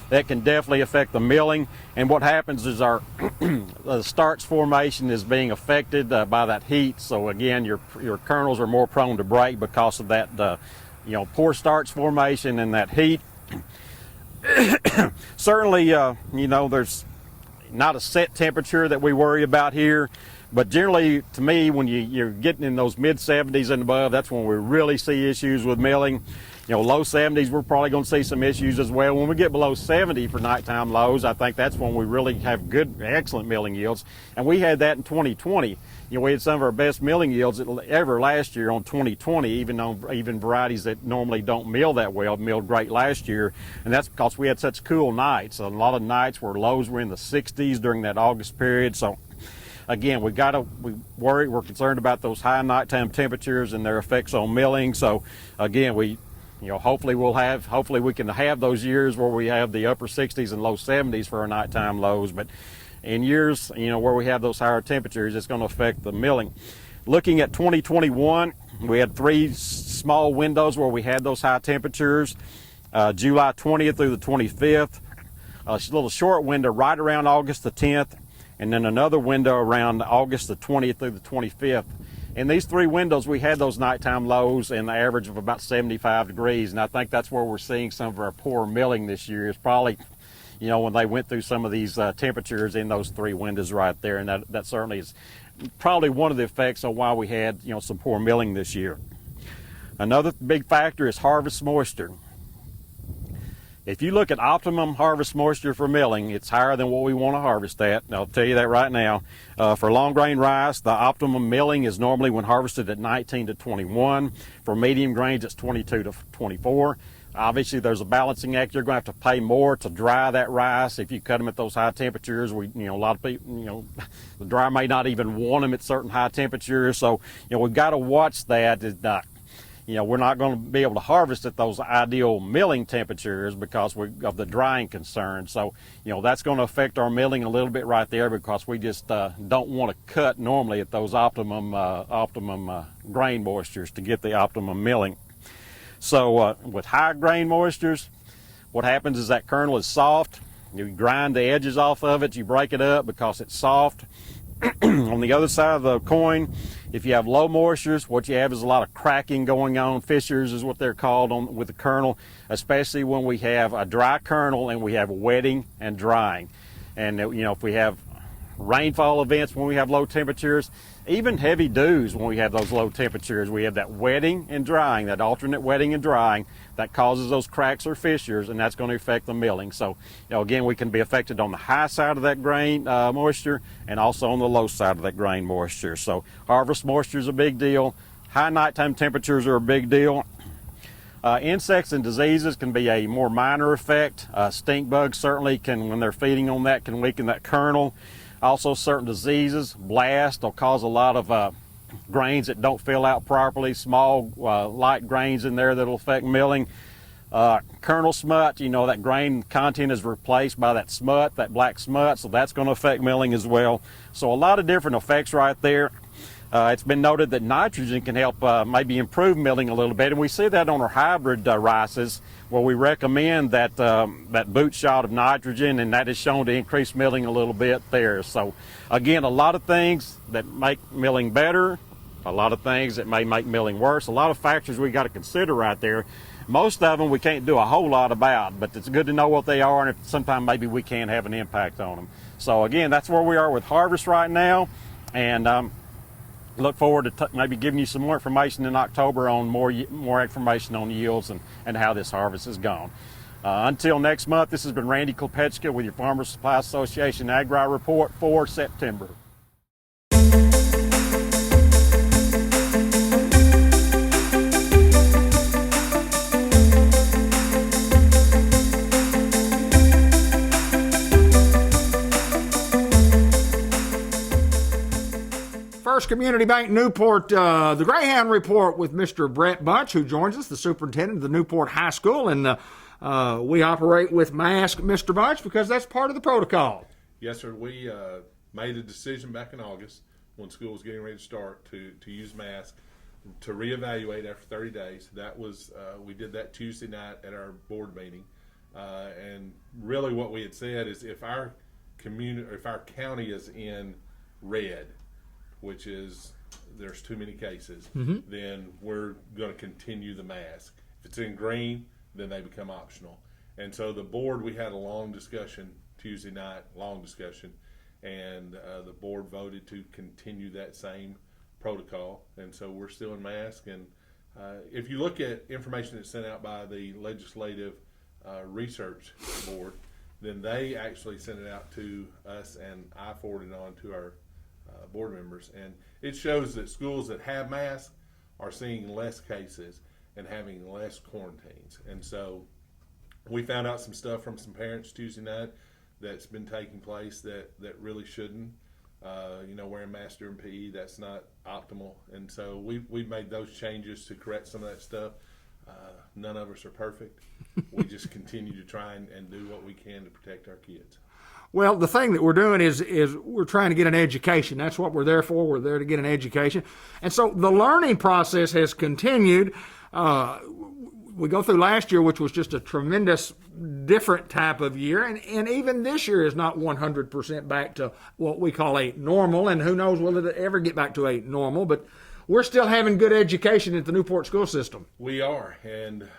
That can definitely affect the milling, and what happens is our the starch formation is being affected by that heat. So again, your kernels are more prone to break because of that poor starch formation and that heat. Certainly, there's not a set temperature that we worry about here, but generally, to me, when you're getting in those mid 70s and above, that's when we really see issues with milling. Low 70s, we're probably going to see some issues as well. When we get below 70 for nighttime lows, I think that's when we really have excellent milling yields. And we had that in 2020. We had some of our best milling yields ever last year on 2020, even varieties that normally don't mill that well milled great last year. And that's because we had such cool nights. A lot of nights where lows were in the 60s during that August period. So again, we're concerned about those high nighttime temperatures and their effects on milling. So again, hopefully we can have those years where we have the upper 60s and low 70s for our nighttime lows. But in years, where we have those higher temperatures, it's going to affect the milling. Looking at 2021, we had 3 small windows where we had those high temperatures, July 20th through the 25th, a little short window right around August the 10th, and then another window around August the 20th through the 25th. In these 3 windows, we had those nighttime lows in the average of about 75 degrees, and I think that's where we're seeing some of our poor milling this year is probably, when they went through some of these temperatures in those 3 windows right there, and that certainly is probably one of the effects of why we had, some poor milling this year. Another big factor is harvest moisture. If you look at optimum harvest moisture for milling, it's higher than what we want to harvest at. I'll tell you that right now. For long grain rice, the optimum milling is normally when harvested at 19 to 21. For medium grains, it's 22 to 24. Obviously, there's a balancing act. You're going to have to pay more to dry that rice if you cut them at those high temperatures. A lot of people, the dryer may not even want them at certain high temperatures. So, we've got to watch that. We're not going to be able to harvest at those ideal milling temperatures because of the drying concern. So, that's going to affect our milling a little bit right there because we just don't want to cut normally at those optimum grain moistures to get the optimum milling. So with high grain moistures, what happens is that kernel is soft. You grind the edges off of it, you break it up because it's soft. On the other side of the coin, if you have low moistures, what you have is a lot of cracking going on. Fissures is what they're called with the kernel, especially when we have a dry kernel and we have wetting and drying. And if we have rainfall events when we have low temperatures, even heavy dews when we have those low temperatures, we have that wetting and drying, that alternate wetting and drying that causes those cracks or fissures, and that's going to affect the milling. So, again, we can be affected on the high side of that grain moisture and also on the low side of that grain moisture. So harvest moisture is a big deal. High nighttime temperatures are a big deal. Insects and diseases can be a more minor effect. Stink bugs certainly can, when they're feeding on that, can weaken that kernel. Also, certain diseases, blast, will cause a lot of grains that don't fill out properly, small light grains in there that will affect milling. kernel smut, that grain content is replaced by that smut, that black smut, so that's going to affect milling as well. So a lot of different effects right there. It's been noted that nitrogen can help maybe improve milling a little bit, and we see that on our hybrid rices, where we recommend that boot shot of nitrogen, and that is shown to increase milling a little bit there. So again, a lot of things that make milling better, a lot of things that may make milling worse, a lot of factors we got to consider right there. Most of them we can't do a whole lot about, but it's good to know what they are, and if sometimes maybe we can have an impact on them. So again, that's where we are with harvest right now, and look forward to maybe giving you some more information in October on more information on yields and how this harvest has gone. Until next month, this has been Randy Klepetchka with your Farmer Supply Association Agri Report for September. First Community Bank Newport, the Greyhound Report with Mr. Brett Bunch, who joins us, the superintendent of the Newport High School, and we operate with mask, Mr. Bunch, because that's part of the protocol. Yes, sir. We made a decision back in August when school was getting ready to start to use masks, to reevaluate after 30 days. That was we did that Tuesday night at our board meeting, and really what we had said is if our county is in red, which is there's too many cases, then we're going to continue the mask. If it's in green, then they become optional. And so the board, we had a long discussion Tuesday night, and the board voted to continue that same protocol. And so we're still in mask. And if you look at information that's sent out by the Legislative Research Board, then they actually sent it out to us, and I forwarded it on to our board members, and it shows that schools that have masks are seeing less cases and having less quarantines. And so we found out some stuff from some parents Tuesday night that's been taking place that really shouldn't. Wearing masks during PE, that's not optimal. And so we've made those changes to correct some of that stuff. None of us are perfect. We just continue to try and do what we can to protect our kids. Well, the thing that we're doing is we're trying to get an education. That's what we're there for. We're there to get an education. And so the learning process has continued. We go through last year, which was just a tremendous different type of year. And even this year is not 100% back to what we call a normal. And who knows whether it ever get back to a normal. But we're still having good education at the Newport school system. We are. And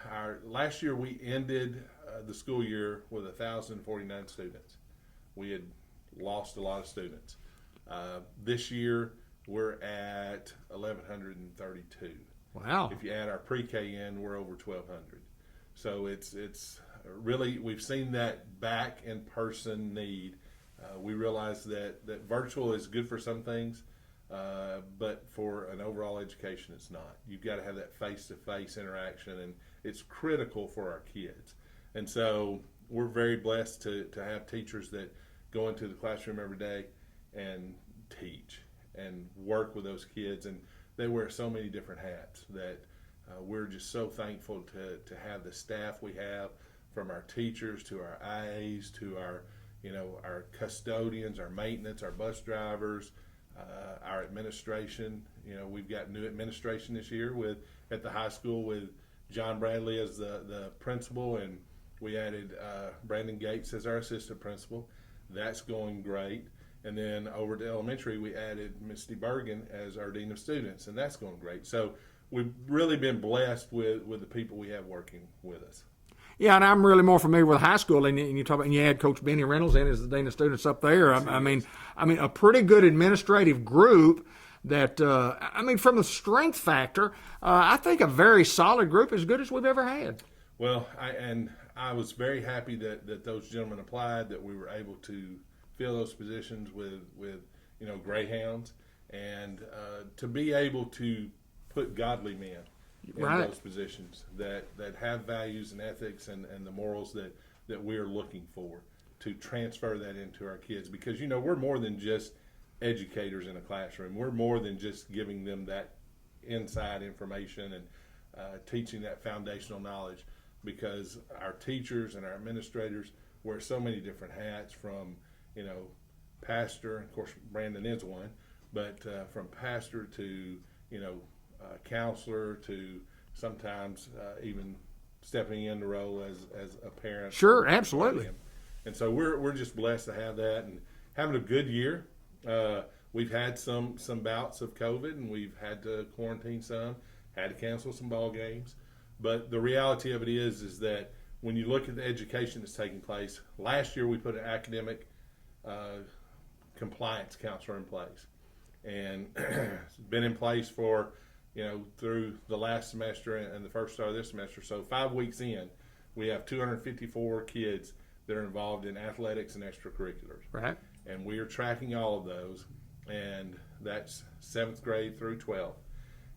last year we ended the school year with 1,049 students. We had lost a lot of students. This year, we're at 1,132. Wow. If you add our pre-K in, we're over 1,200. So it's really, we've seen that back in-person need. We realize that virtual is good for some things, but for an overall education, it's not. You've got to have that face-to-face interaction, and it's critical for our kids. And so we're very blessed to have teachers that go into the classroom every day and teach and work with those kids, and they wear so many different hats that we're just so thankful to have the staff we have, from our teachers to our IAs to our custodians, our maintenance, our bus drivers, our administration. We've got new administration this year at the high school with John Bradley as the principal, and we added Brandon Gates as our assistant principal. That's going great. And then over to elementary, we added Misty Bergen as our dean of students, and that's going great. So we've really been blessed with the people we have working with us. Yeah, and I'm really more familiar with high school, and you talk about, and you had Coach Benny Reynolds in as the dean of students up there. I mean, a pretty good administrative group. That from the strength factor, I think a very solid group, as good as we've ever had. Well, I was very happy that those gentlemen applied, that we were able to fill those positions with Greyhounds, and to be able to put godly men in those positions that have values and ethics and the morals that we're looking for, to transfer that into our kids. Because we're more than just educators in a classroom. We're more than just giving them that inside information and teaching that foundational knowledge. because our teachers and our administrators wear so many different hats, from pastor. Of course, Brandon is one, but from pastor to counselor to sometimes even stepping in the role as a parent. Sure, absolutely. And so we're just blessed to have that and having a good year. We've had some bouts of COVID, and we've had to quarantine some, had to cancel some ball games. But the reality of it is that when you look at the education that's taking place, last year we put an academic compliance counselor in place, and it's been in place for through the last semester and the first start of this semester. So 5 weeks in, we have 254 kids that are involved in athletics and extracurriculars. Right. And we are tracking all of those, and that's 7th grade through 12th.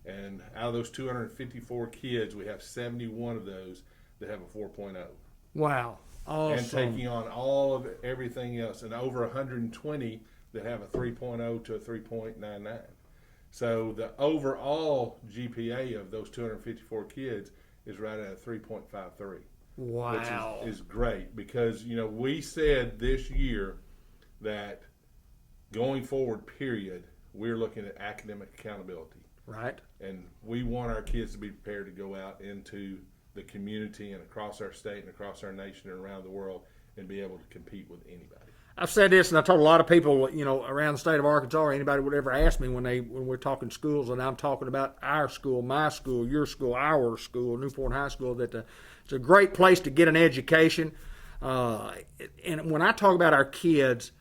And out of those 254 kids, we have 71 of those that have a 4.0. Wow. Awesome. And taking on all of everything else, and over 120 that have a 3.0 to a 3.99. So the overall GPA of those 254 kids is right at a 3.53. Wow. Which is great, because we said this year that going forward, period, we're looking at academic accountability. Right. And we want our kids to be prepared to go out into the community and across our state and across our nation and around the world and be able to compete with anybody. I've said this, and I told a lot of people, around the state of Arkansas, or anybody would ever ask me when we're talking schools, and I'm talking about our school, my school, your school, our school, Newport High School, that it's a great place to get an education. And when I talk about our kids,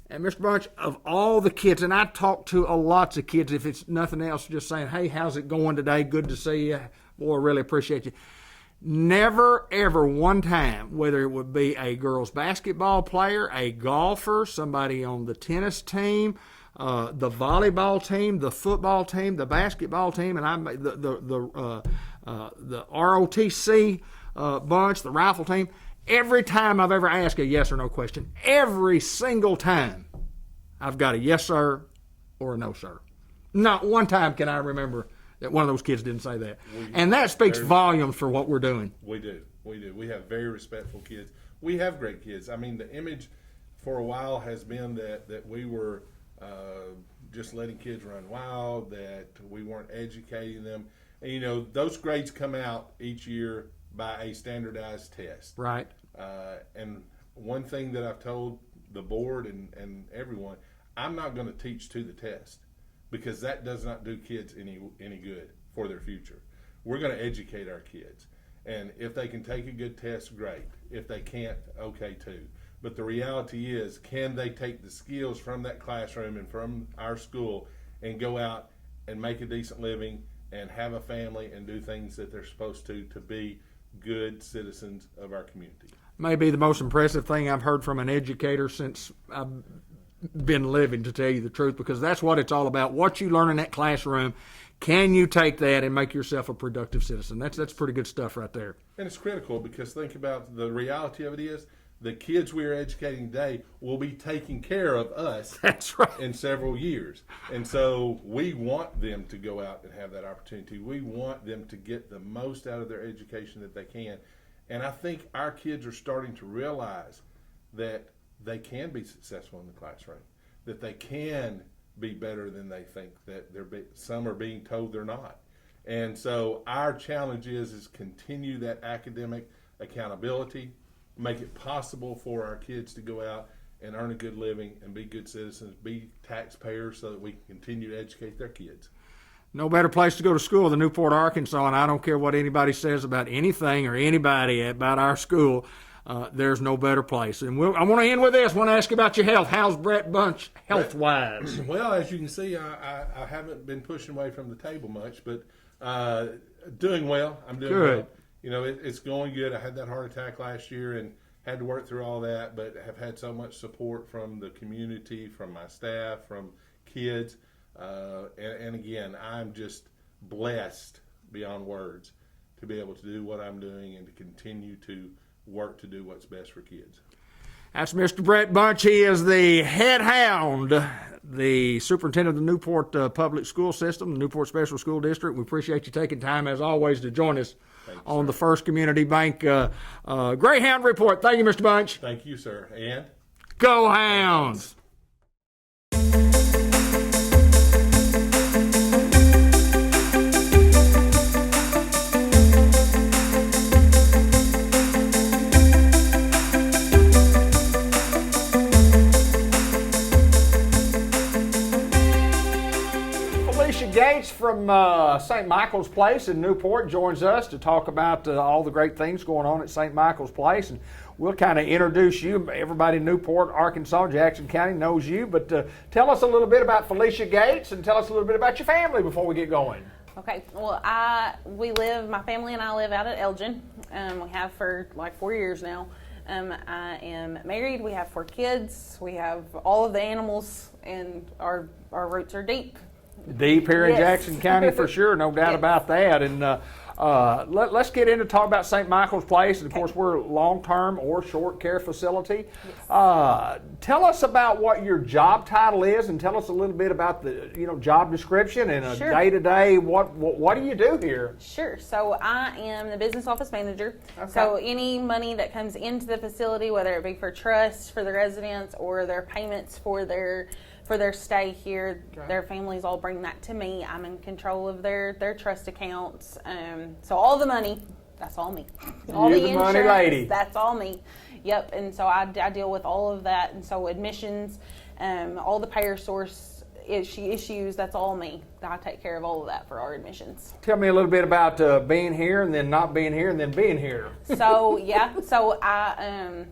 and Mr. Bunch, of all the kids, and I talk to lots of kids, if it's nothing else, just saying, hey, how's it going today? Good to see you. Boy, I really appreciate you. Never, ever one time, whether it would be a girls basketball player, a golfer, somebody on the tennis team, the volleyball team, the football team, the basketball team, and the ROTC bunch, the rifle team. Every time I've ever asked a yes or no question, every single time, I've got a yes, sir, or a no, sir. Not one time can I remember that one of those kids didn't say that. And that speaks volumes for what we're doing. We do. We have very respectful kids. We have great kids. I mean, the image for a while has been that we were just letting kids run wild, that we weren't educating them. And, those grades come out each year by a standardized test. Right. And one thing that I've told the board and everyone, I'm not going to teach to the test, because that does not do kids any good for their future. We're going to educate our kids. And if they can take a good test, great. If they can't, okay too. But the reality is, can they take the skills from that classroom and from our school and go out and make a decent living and have a family and do things that they're supposed to be good citizens of our community? Maybe the most impressive thing I've heard from an educator since I've been living, to tell you the truth, because that's what it's all about. What you learn in that classroom, can you take that and make yourself a productive citizen? That's pretty good stuff right there. And it's critical, because think about the reality of it is, the kids we are educating today will be taking care of us. That's right. In several years. And so we want them to go out and have that opportunity. We want them to get the most out of their education that they can. And I think our kids are starting to realize that they can be successful in the classroom, that they can be better than they think, that some are being told they're not. And so our challenge is continue that academic accountability, make it possible for our kids to go out and earn a good living and be good citizens, be taxpayers, so that we can continue to educate their kids. No better place to go to school than Newport, Arkansas, and I don't care what anybody says about anything or anybody about our school. There's no better place. And I want to end with this. I want to ask you about your health. How's Brett Bunch health-wise? Well, as you can see, I haven't been pushing away from the table much, but doing well. I'm doing good. Well. It's going good. I had that heart attack last year and had to work through all that, but have had so much support from the community, from my staff, from kids. And again, I'm just blessed beyond words to be able to do what I'm doing and to continue to work to do what's best for kids. That's Mr. Brett Bunch. He is the head hound, the superintendent of the Newport Public School System, the Newport Special School District. We appreciate you taking time, as always, to join us on the First Community Bank Greyhound Report. Thank you, Mr. Bunch. Thank you, sir. And Go Hounds! Gates from St. Michael's Place in Newport joins us to talk about all the great things going on at St. Michael's Place, and we'll kind of introduce you. Everybody in Newport, Arkansas, Jackson County knows you, but tell us a little bit about Felicia Gates and tell us a little bit about your family before we get going. Okay, well, my family and I live out at Elgin. We have for like 4 years now. I am married. We have 4 kids. We have all of the animals, and our roots are deep. Deep here in Yes. Jackson County for sure, no doubt Yes. about that. And let's get into talk about St. Michael's Place. And of course, we're a long-term or short care facility. Tell us about what your job title is, and tell us a little bit about the job description and a Sure. day-to-day. What do you do here? Sure. So I am the business office manager. Okay. So any money that comes into the facility, whether it be for trust for the residents or their payments for their stay here, their families all bring that to me. I'm in control of their trust accounts. So all the money, that's all me. All You're the the money insurance, lady. that's all me. Yep. And so I deal with all of that. And so admissions, all the payer source issues, that's all me. I take care of all of that for our admissions. Tell me a little bit about being here and then not being here and then being here. So I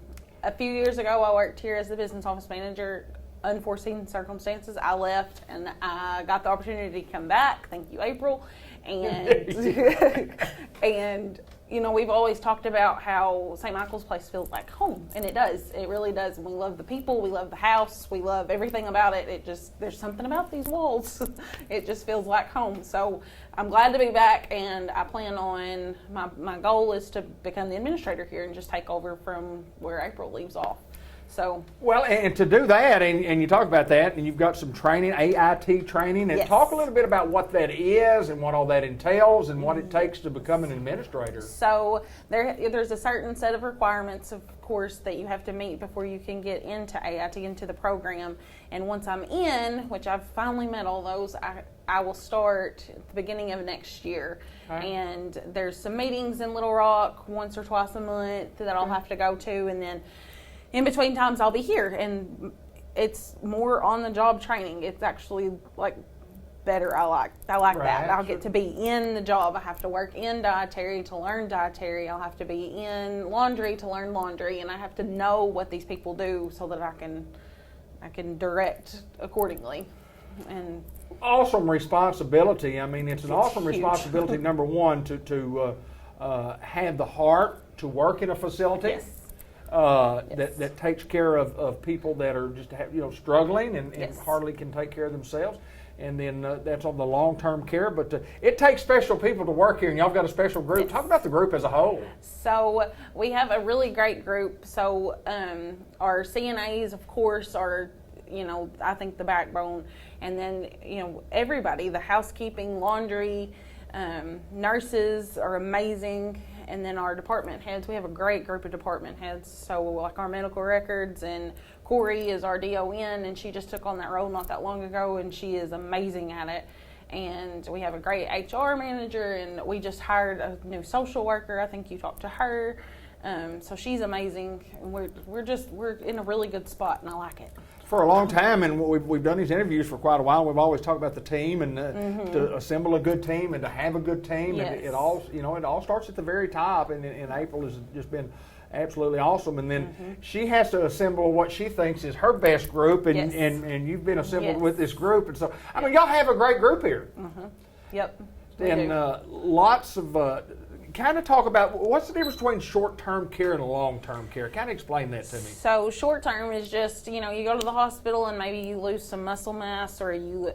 a few years ago I worked here as the business office manager. Unforeseen circumstances, I left and I got the opportunity to come back. Thank you, April. And and we've always talked about how St. Michael's Place feels like home, and it does. It really does. And we love the people, we love the house, we love everything about it. There's something about these walls. It just feels like home. So I'm glad to be back, and I plan on my goal is to become the administrator here and just take over from where April leaves off. So Well, and to do that, and you talk about that, and you've got some training, AIT training, and Yes. talk a little bit about what that is and what all that entails and what it takes to become an administrator. So there's a certain set of requirements, of course, that you have to meet before you can get into AIT, into the program. And once I'm in, which I've finally met all those, I will start at the beginning of next year. Okay. And there's some meetings in Little Rock once or twice a month that I'll have to go to, and then in between times I'll be here, and it's more on the job training. It's actually like better. I like Right, that. I'll sure. get to be in the job. I have to work in dietary to learn dietary. I'll have to be in laundry to learn laundry, and I have to know what these people do so that I can direct accordingly. And Awesome responsibility. I mean, it's an awesome huge. responsibility. Number one, to have the heart to work in a facility. yes. That takes care of people that are just struggling and Yes. hardly can take care of themselves, and then that's on the long-term care. But it takes special people to work here, and y'all got a special group. Yes. Talk about the group as a whole. So we have a really great group. So our CNAs, of course, are I think the backbone, and then everybody, the housekeeping, laundry, nurses are amazing. And then our department heads, we have a great group of department heads. So like our medical records, and Corey is our DON, and she just took on that role not that long ago, and she is amazing at it. And we have a great HR manager, and we just hired a new social worker. I think you talked to her. So she's amazing. And we're in a really good spot, and I like it. For a long time, and we've done these interviews for quite a while. We've always talked about the team and to assemble a good team and to have a good team. Yes. And it all starts at the very top. And April has just been absolutely awesome. And then she has to assemble what she thinks is her best group. And Yes. and you've been assembled Yes. with this group. And so I mean, y'all have a great group here. Yep. we And do. lots of. Kind of talk about what's the difference between short-term care and long-term care. Kind of explain that to me. So short term is just, you go to the hospital and maybe you lose some muscle mass, or you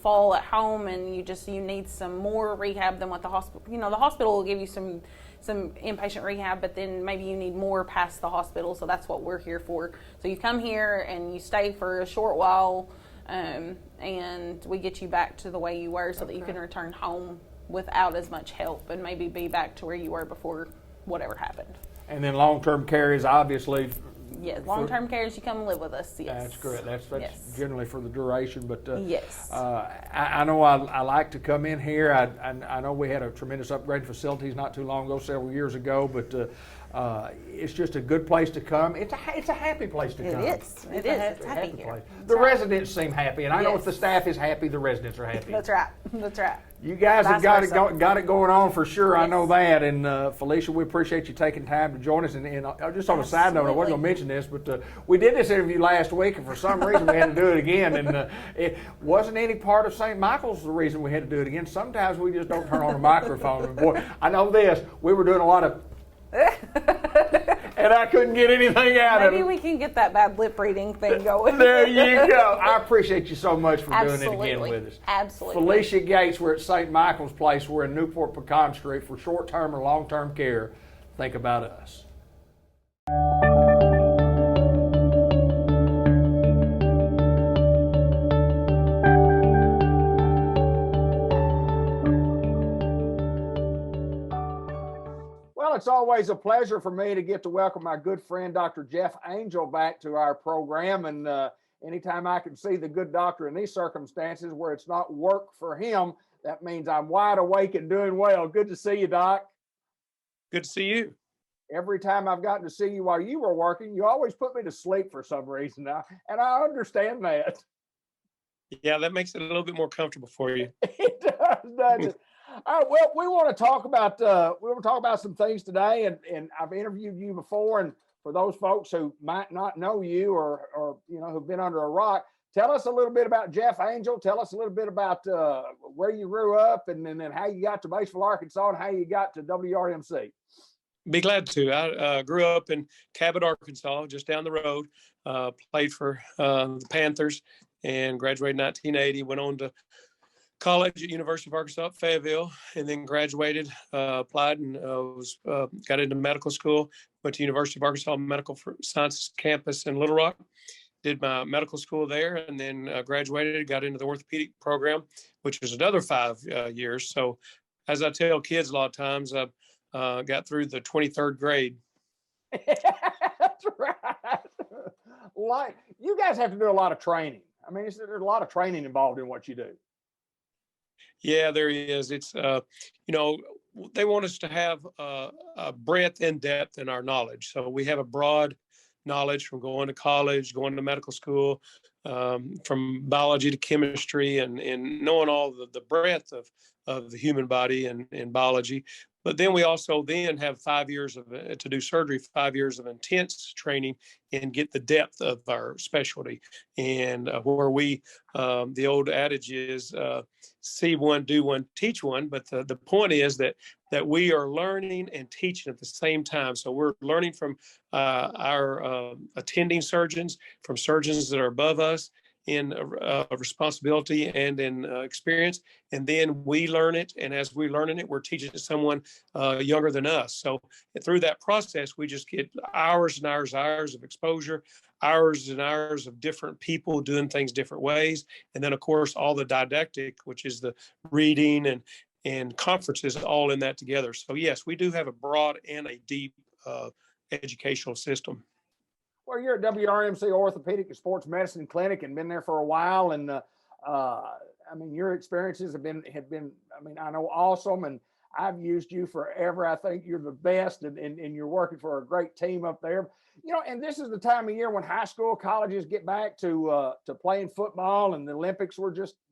fall at home and you need some more rehab than what the hospital. The hospital will give you some some inpatient rehab, but then maybe you need more past the hospital. So that's what we're here for. So you come here and you stay for a short while, and we get you back to the way you were so that you can return home without as much help and maybe be back to where you were before whatever happened. And then long-term care is obviously. Yes, long-term care is you come live with us. Yes, That's correct. That's yes. generally for the duration. But yes, I know I like to come in here. I know we had a tremendous upgrade in facilities not too long ago, several years ago. But it's just a good place to come. It's a happy place to come. It is. It is. It's happy here. Place. The residents seem happy, and I know Yes. if the staff is happy, the residents are happy. That's right. That's right. You guys have Vice got versa. it going on for sure. I Yes. know that. And Felicia, we appreciate you taking time to join us. And just on a side note, I wasn't going to mention this, but we did this interview last week, and for some reason we had to do it again. And it wasn't any part of St. Michael's the reason we had to do it again. Sometimes we just don't turn on a microphone. And boy, I know this. We were doing a lot of, and I couldn't get anything out of it. Maybe we can get that bad lip reading thing going. There you go. I appreciate you so much for doing it again Absolutely. with us. Absolutely. Felicia Gates, we're at St. Michael's Place. We're in Newport, Pecan Street for short-term or long-term care. Think about us. Well, it's always a pleasure for me to get to welcome my good friend, Dr. Jeff Angel, back to our program. And anytime I can see the good doctor in these circumstances where it's not work for him, that means I'm wide awake and doing well. Good to see you, Doc. Good to see you. Every time I've gotten to see you while you were working, you always put me to sleep for some reason now, and I understand that. Yeah, that makes it a little bit more comfortable for you. It does, doesn't it? Well, we want to talk about some things today, and I've interviewed you before, and for those folks who might not know you or who've been under a rock, tell us a little bit about Jeff Angel. Tell us a little bit about where you grew up, and then how you got to Batesville, Arkansas, and how you got to WRMC. Be glad to. I grew up in Cabot, Arkansas, just down the road. Played for the Panthers and graduated in 1980. Went on to college at University of Arkansas at Fayetteville, and then graduated, applied, and got into medical school. Went to University of Arkansas Medical Sciences campus in Little Rock. Did my medical school there, and then graduated. Got into the orthopedic program, which was another 5 years. So, as I tell kids a lot of times, I got through the 23rd grade. That's right. Like, you guys have to do a lot of training. I mean, there's a lot of training involved in what you do. Yeah, there is. It's, they want us to have a breadth and depth in our knowledge. So we have a broad knowledge from going to college, going to medical school, from biology to chemistry, and knowing all the breadth of the human body and biology. But then we also then have 5 years to do surgery, 5 years of intense training and get the depth of our specialty. And where the old adage is, see one, do one, teach one. But the point is that we are learning and teaching at the same time. So we're learning from our attending surgeons, from surgeons that are above us in responsibility and in experience, and then we learn it, and as we're learning it, we're teaching it to someone younger than us. So through that process, we just get hours and hours of exposure, hours and hours of different people doing things different ways, and then of course all the didactic, which is the reading and conferences, all in that together. So yes, we do have a broad and a deep educational system. Well, you're at WRMC Orthopedic and Sports Medicine Clinic and been there for a while. And I mean, your experiences have been, I know, awesome. And I've used you forever. I think you're the best, and you're working for a great team up there. And this is the time of year when high school, colleges get back to playing football, and the Olympics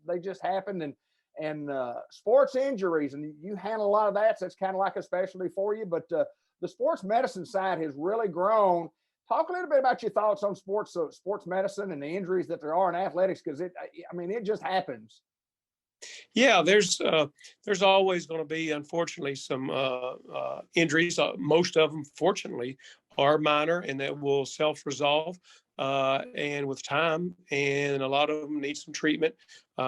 they just happened, and sports injuries, and you handle a lot of that. So it's kind of like a specialty for you. But the sports medicine side has really grown. Talk a little bit about your thoughts on sports medicine and the injuries that there are in athletics, because it just happens. Yeah, there's always going to be, unfortunately, some injuries. Most of them, fortunately, are minor and that will self-resolve and with time. And a lot of them need some treatment.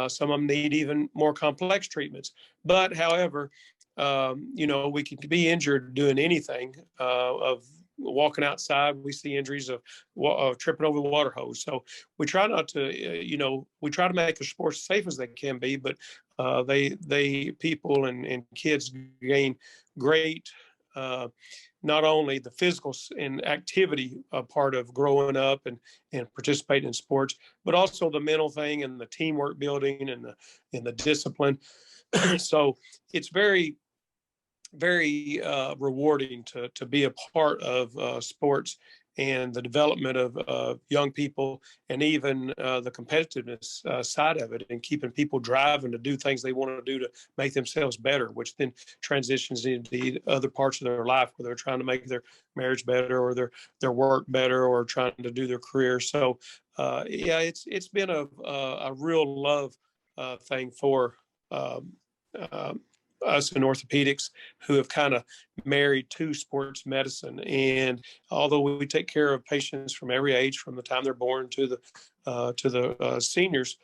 Some of them need even more complex treatments. But however, we can be injured doing anything, of walking outside. We see injuries of tripping over the water hose. So we try not to, we try to make the sports as safe as they can be, but people and kids gain great, not only the physical and activity part of growing up and participating in sports, but also the mental thing and the teamwork building and the discipline. So it's very, very rewarding to be a part of sports and the development of young people, and even the competitiveness side of it, and keeping people driving to do things they want to do to make themselves better, which then transitions into other parts of their life where they're trying to make their marriage better, or their work better, or trying to do their career. So it's been a real love thing for us in orthopedics, who have kind of married to sports medicine. And although we take care of patients from every age, from the time they're born to the seniors,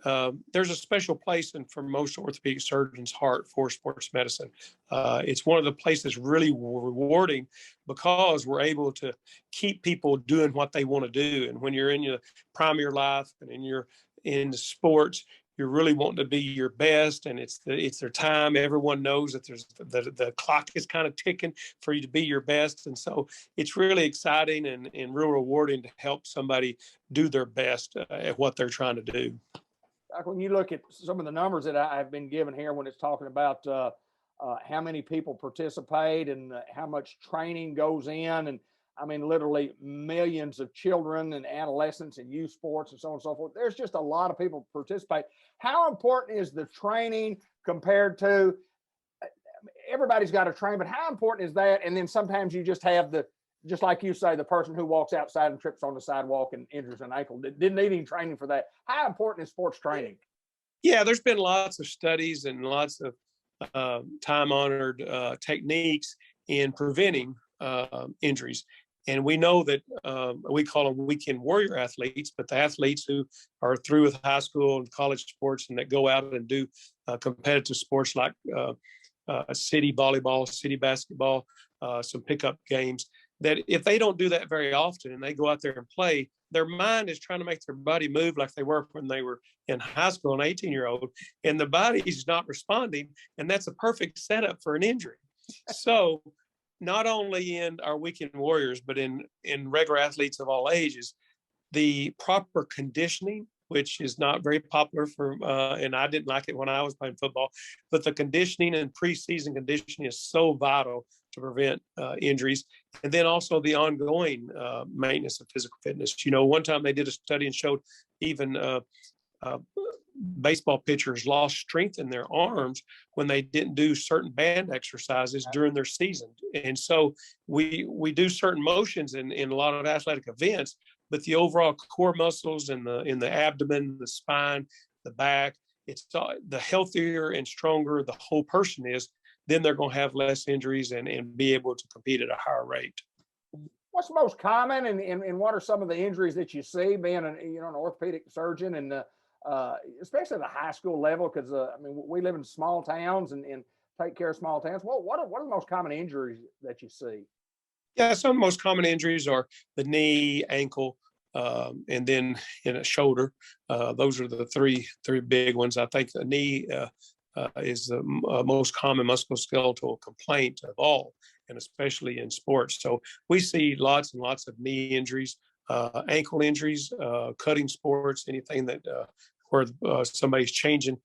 there's a special place for most orthopedic surgeons' heart for sports medicine. It's one of the places really rewarding, because we're able to keep people doing what they want to do. And when you're in the prime of your life and you're in the sports, you're really wanting to be your best, and it's their time. Everyone knows that the clock is kind of ticking for you to be your best. And so it's really exciting and real rewarding to help somebody do their best at what they're trying to do. When you look at some of the numbers that I've been given here, when it's talking about how many people participate and how much training goes in, and I mean, literally millions of children and adolescents in youth sports and so on and so forth. There's just a lot of people participate. How important is the training compared to, everybody's got to train, but how important is that? And then sometimes you just have just like you say, the person who walks outside and trips on the sidewalk and injures an ankle, didn't need any training for that. How important is sports training? Yeah, there's been lots of studies and lots of time-honored techniques in preventing injuries. And we know that we call them weekend warrior athletes, but the athletes who are through with high school and college sports and that go out and do competitive sports like city volleyball, city basketball, some pickup games, that if they don't do that very often and they go out there and play, their mind is trying to make their body move like they were when they were in high school, an 18-year-old, and the body's not responding. And that's a perfect setup for an injury. So not only in our weekend warriors, but in regular athletes of all ages, the proper conditioning, which is not very popular and I didn't like it when I was playing football, but the conditioning and preseason conditioning is so vital to prevent injuries. And then also the ongoing maintenance of physical fitness. One time they did a study and showed even baseball pitchers lost strength in their arms when they didn't do certain band exercises during their season. And so we do certain motions in a lot of athletic events, but the overall core muscles in the abdomen, the spine, the back, it's the healthier and stronger the whole person is, then they're going to have less injuries and be able to compete at a higher rate. What's most common, and what are some of the injuries that you see being an orthopedic surgeon, and especially at the high school level? Because we live in small towns and take care of small towns. What are the most common injuries that you see? Yeah, some of the most common injuries are the knee, ankle, and then in a shoulder. Those are the three big ones. I think the knee is the most common musculoskeletal complaint of all, and especially in sports. So we see lots and lots of knee injuries, ankle injuries, cutting sports, anything that where somebody's changing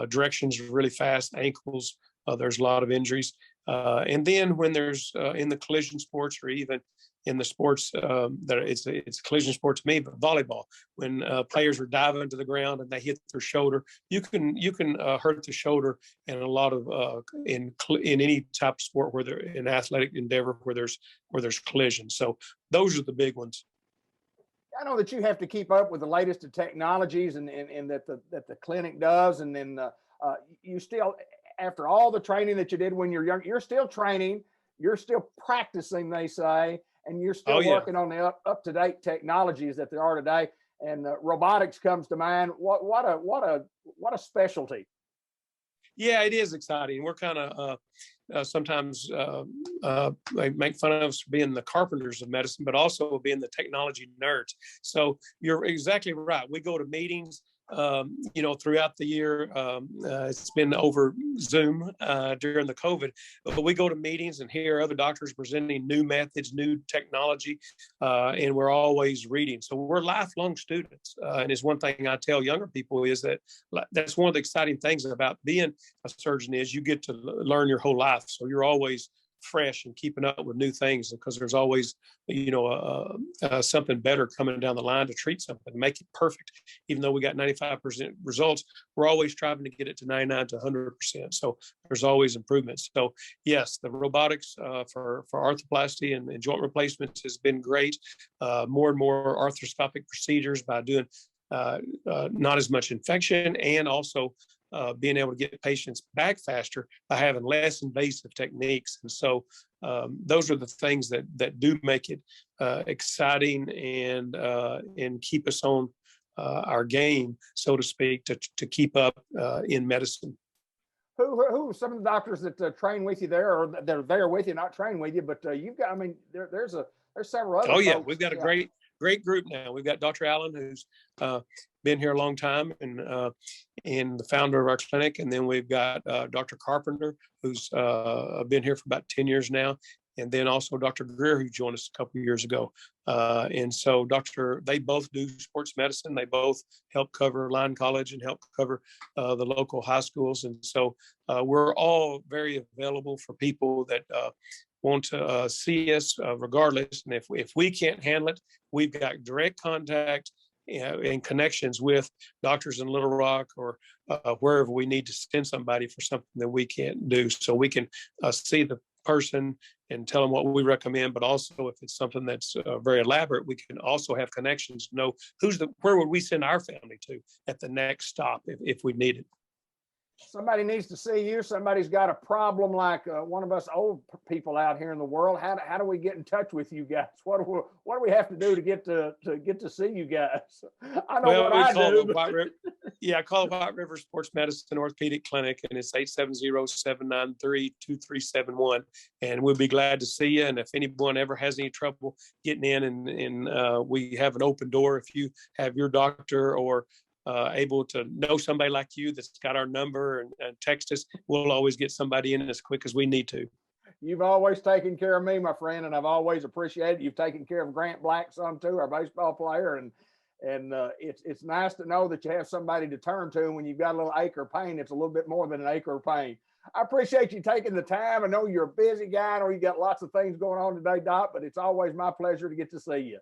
directions really fast, ankles, there's a lot of injuries. And then when there's in the collision sports, or even in the sports that it's collision sports to me, but volleyball, when players are diving to the ground and they hit their shoulder, you can hurt the shoulder. And a lot of in any type of sport where they're in athletic endeavor where there's collision. So those are the big ones. I know that you have to keep up with the latest of technologies and that the clinic does, and then you still, after all the training that you did when you're young, you're still training, you're still practicing, they say, and you're still working on the up-to-date technologies that there are today. And robotics comes to mind. What a specialty. Yeah, it is exciting. We're kind of sometimes they make fun of us for being the carpenters of medicine, but also being the technology nerds. So you're exactly right. We go to meetings, throughout the year. It's been over Zoom during the COVID, but we go to meetings and hear other doctors presenting new methods, new technology, and we're always reading. So we're lifelong students. And it's one thing I tell younger people is that that's one of the exciting things about being a surgeon is you get to learn your whole life. So you're always fresh and keeping up with new things because there's always something better coming down the line to treat something, make it perfect. Even though we got 95% results, we're always striving to get it to 99 to 100%. So there's always improvements. So yes, the robotics for arthroplasty and joint replacements has been great. More and more arthroscopic procedures by doing not as much infection and also being able to get patients back faster by having less invasive techniques. And so those are the things that do make it exciting and keep us on our game, so to speak, to keep up in medicine. Who are some of the doctors that train with you there, or that are there with you, not train with you, but you've got, I mean, there's several other Oh yeah, folks. we've got a great group now. We've got Dr. Allen, who's been here a long time and the founder of our clinic. And then we've got Dr. Carpenter, who's been here for about 10 years now. And then also Dr. Greer, who joined us a couple of years ago. And so they both do sports medicine. They both help cover Line College and help cover the local high schools. And so we're all very available for people that want to see us regardless. And if we can't handle it, we've got direct contact and connections with doctors in Little Rock or wherever we need to send somebody for something that we can't do. So we can see the person and tell them what we recommend, but also if it's something that's very elaborate, we can also have connections to know where would we send our family to at the next stop if we need it. Somebody needs to see you. Somebody's got a problem like one of us old people out here in the world. How do we get in touch with you guys? What do we have to do to get to see you guys? I know what I do. I call it White River Sports Medicine Orthopedic Clinic, and it's 870-793-2371. And we'll be glad to see you. And if anyone ever has any trouble getting in, and we have an open door if you have your doctor or able to know somebody like you that's got our number and text us, we'll always get somebody in as quick as we need to. You've always taken care of me, my friend, and I've always appreciated it. You've taken care of Grant Black some too, our baseball player, and it's nice to know that you have somebody to turn to when you've got a little ache or pain. It's a little bit more than an ache or pain. I appreciate you taking the time. I know you're a busy guy. I know you got lots of things going on today, Doc, but it's always my pleasure to get to see you.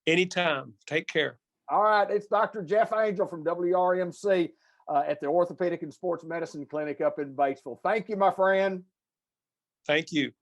Anytime. Take care. All right, it's Dr. Jeff Angel from WRMC at the Orthopedic and Sports Medicine Clinic up in Batesville. Thank you, my friend. Thank you.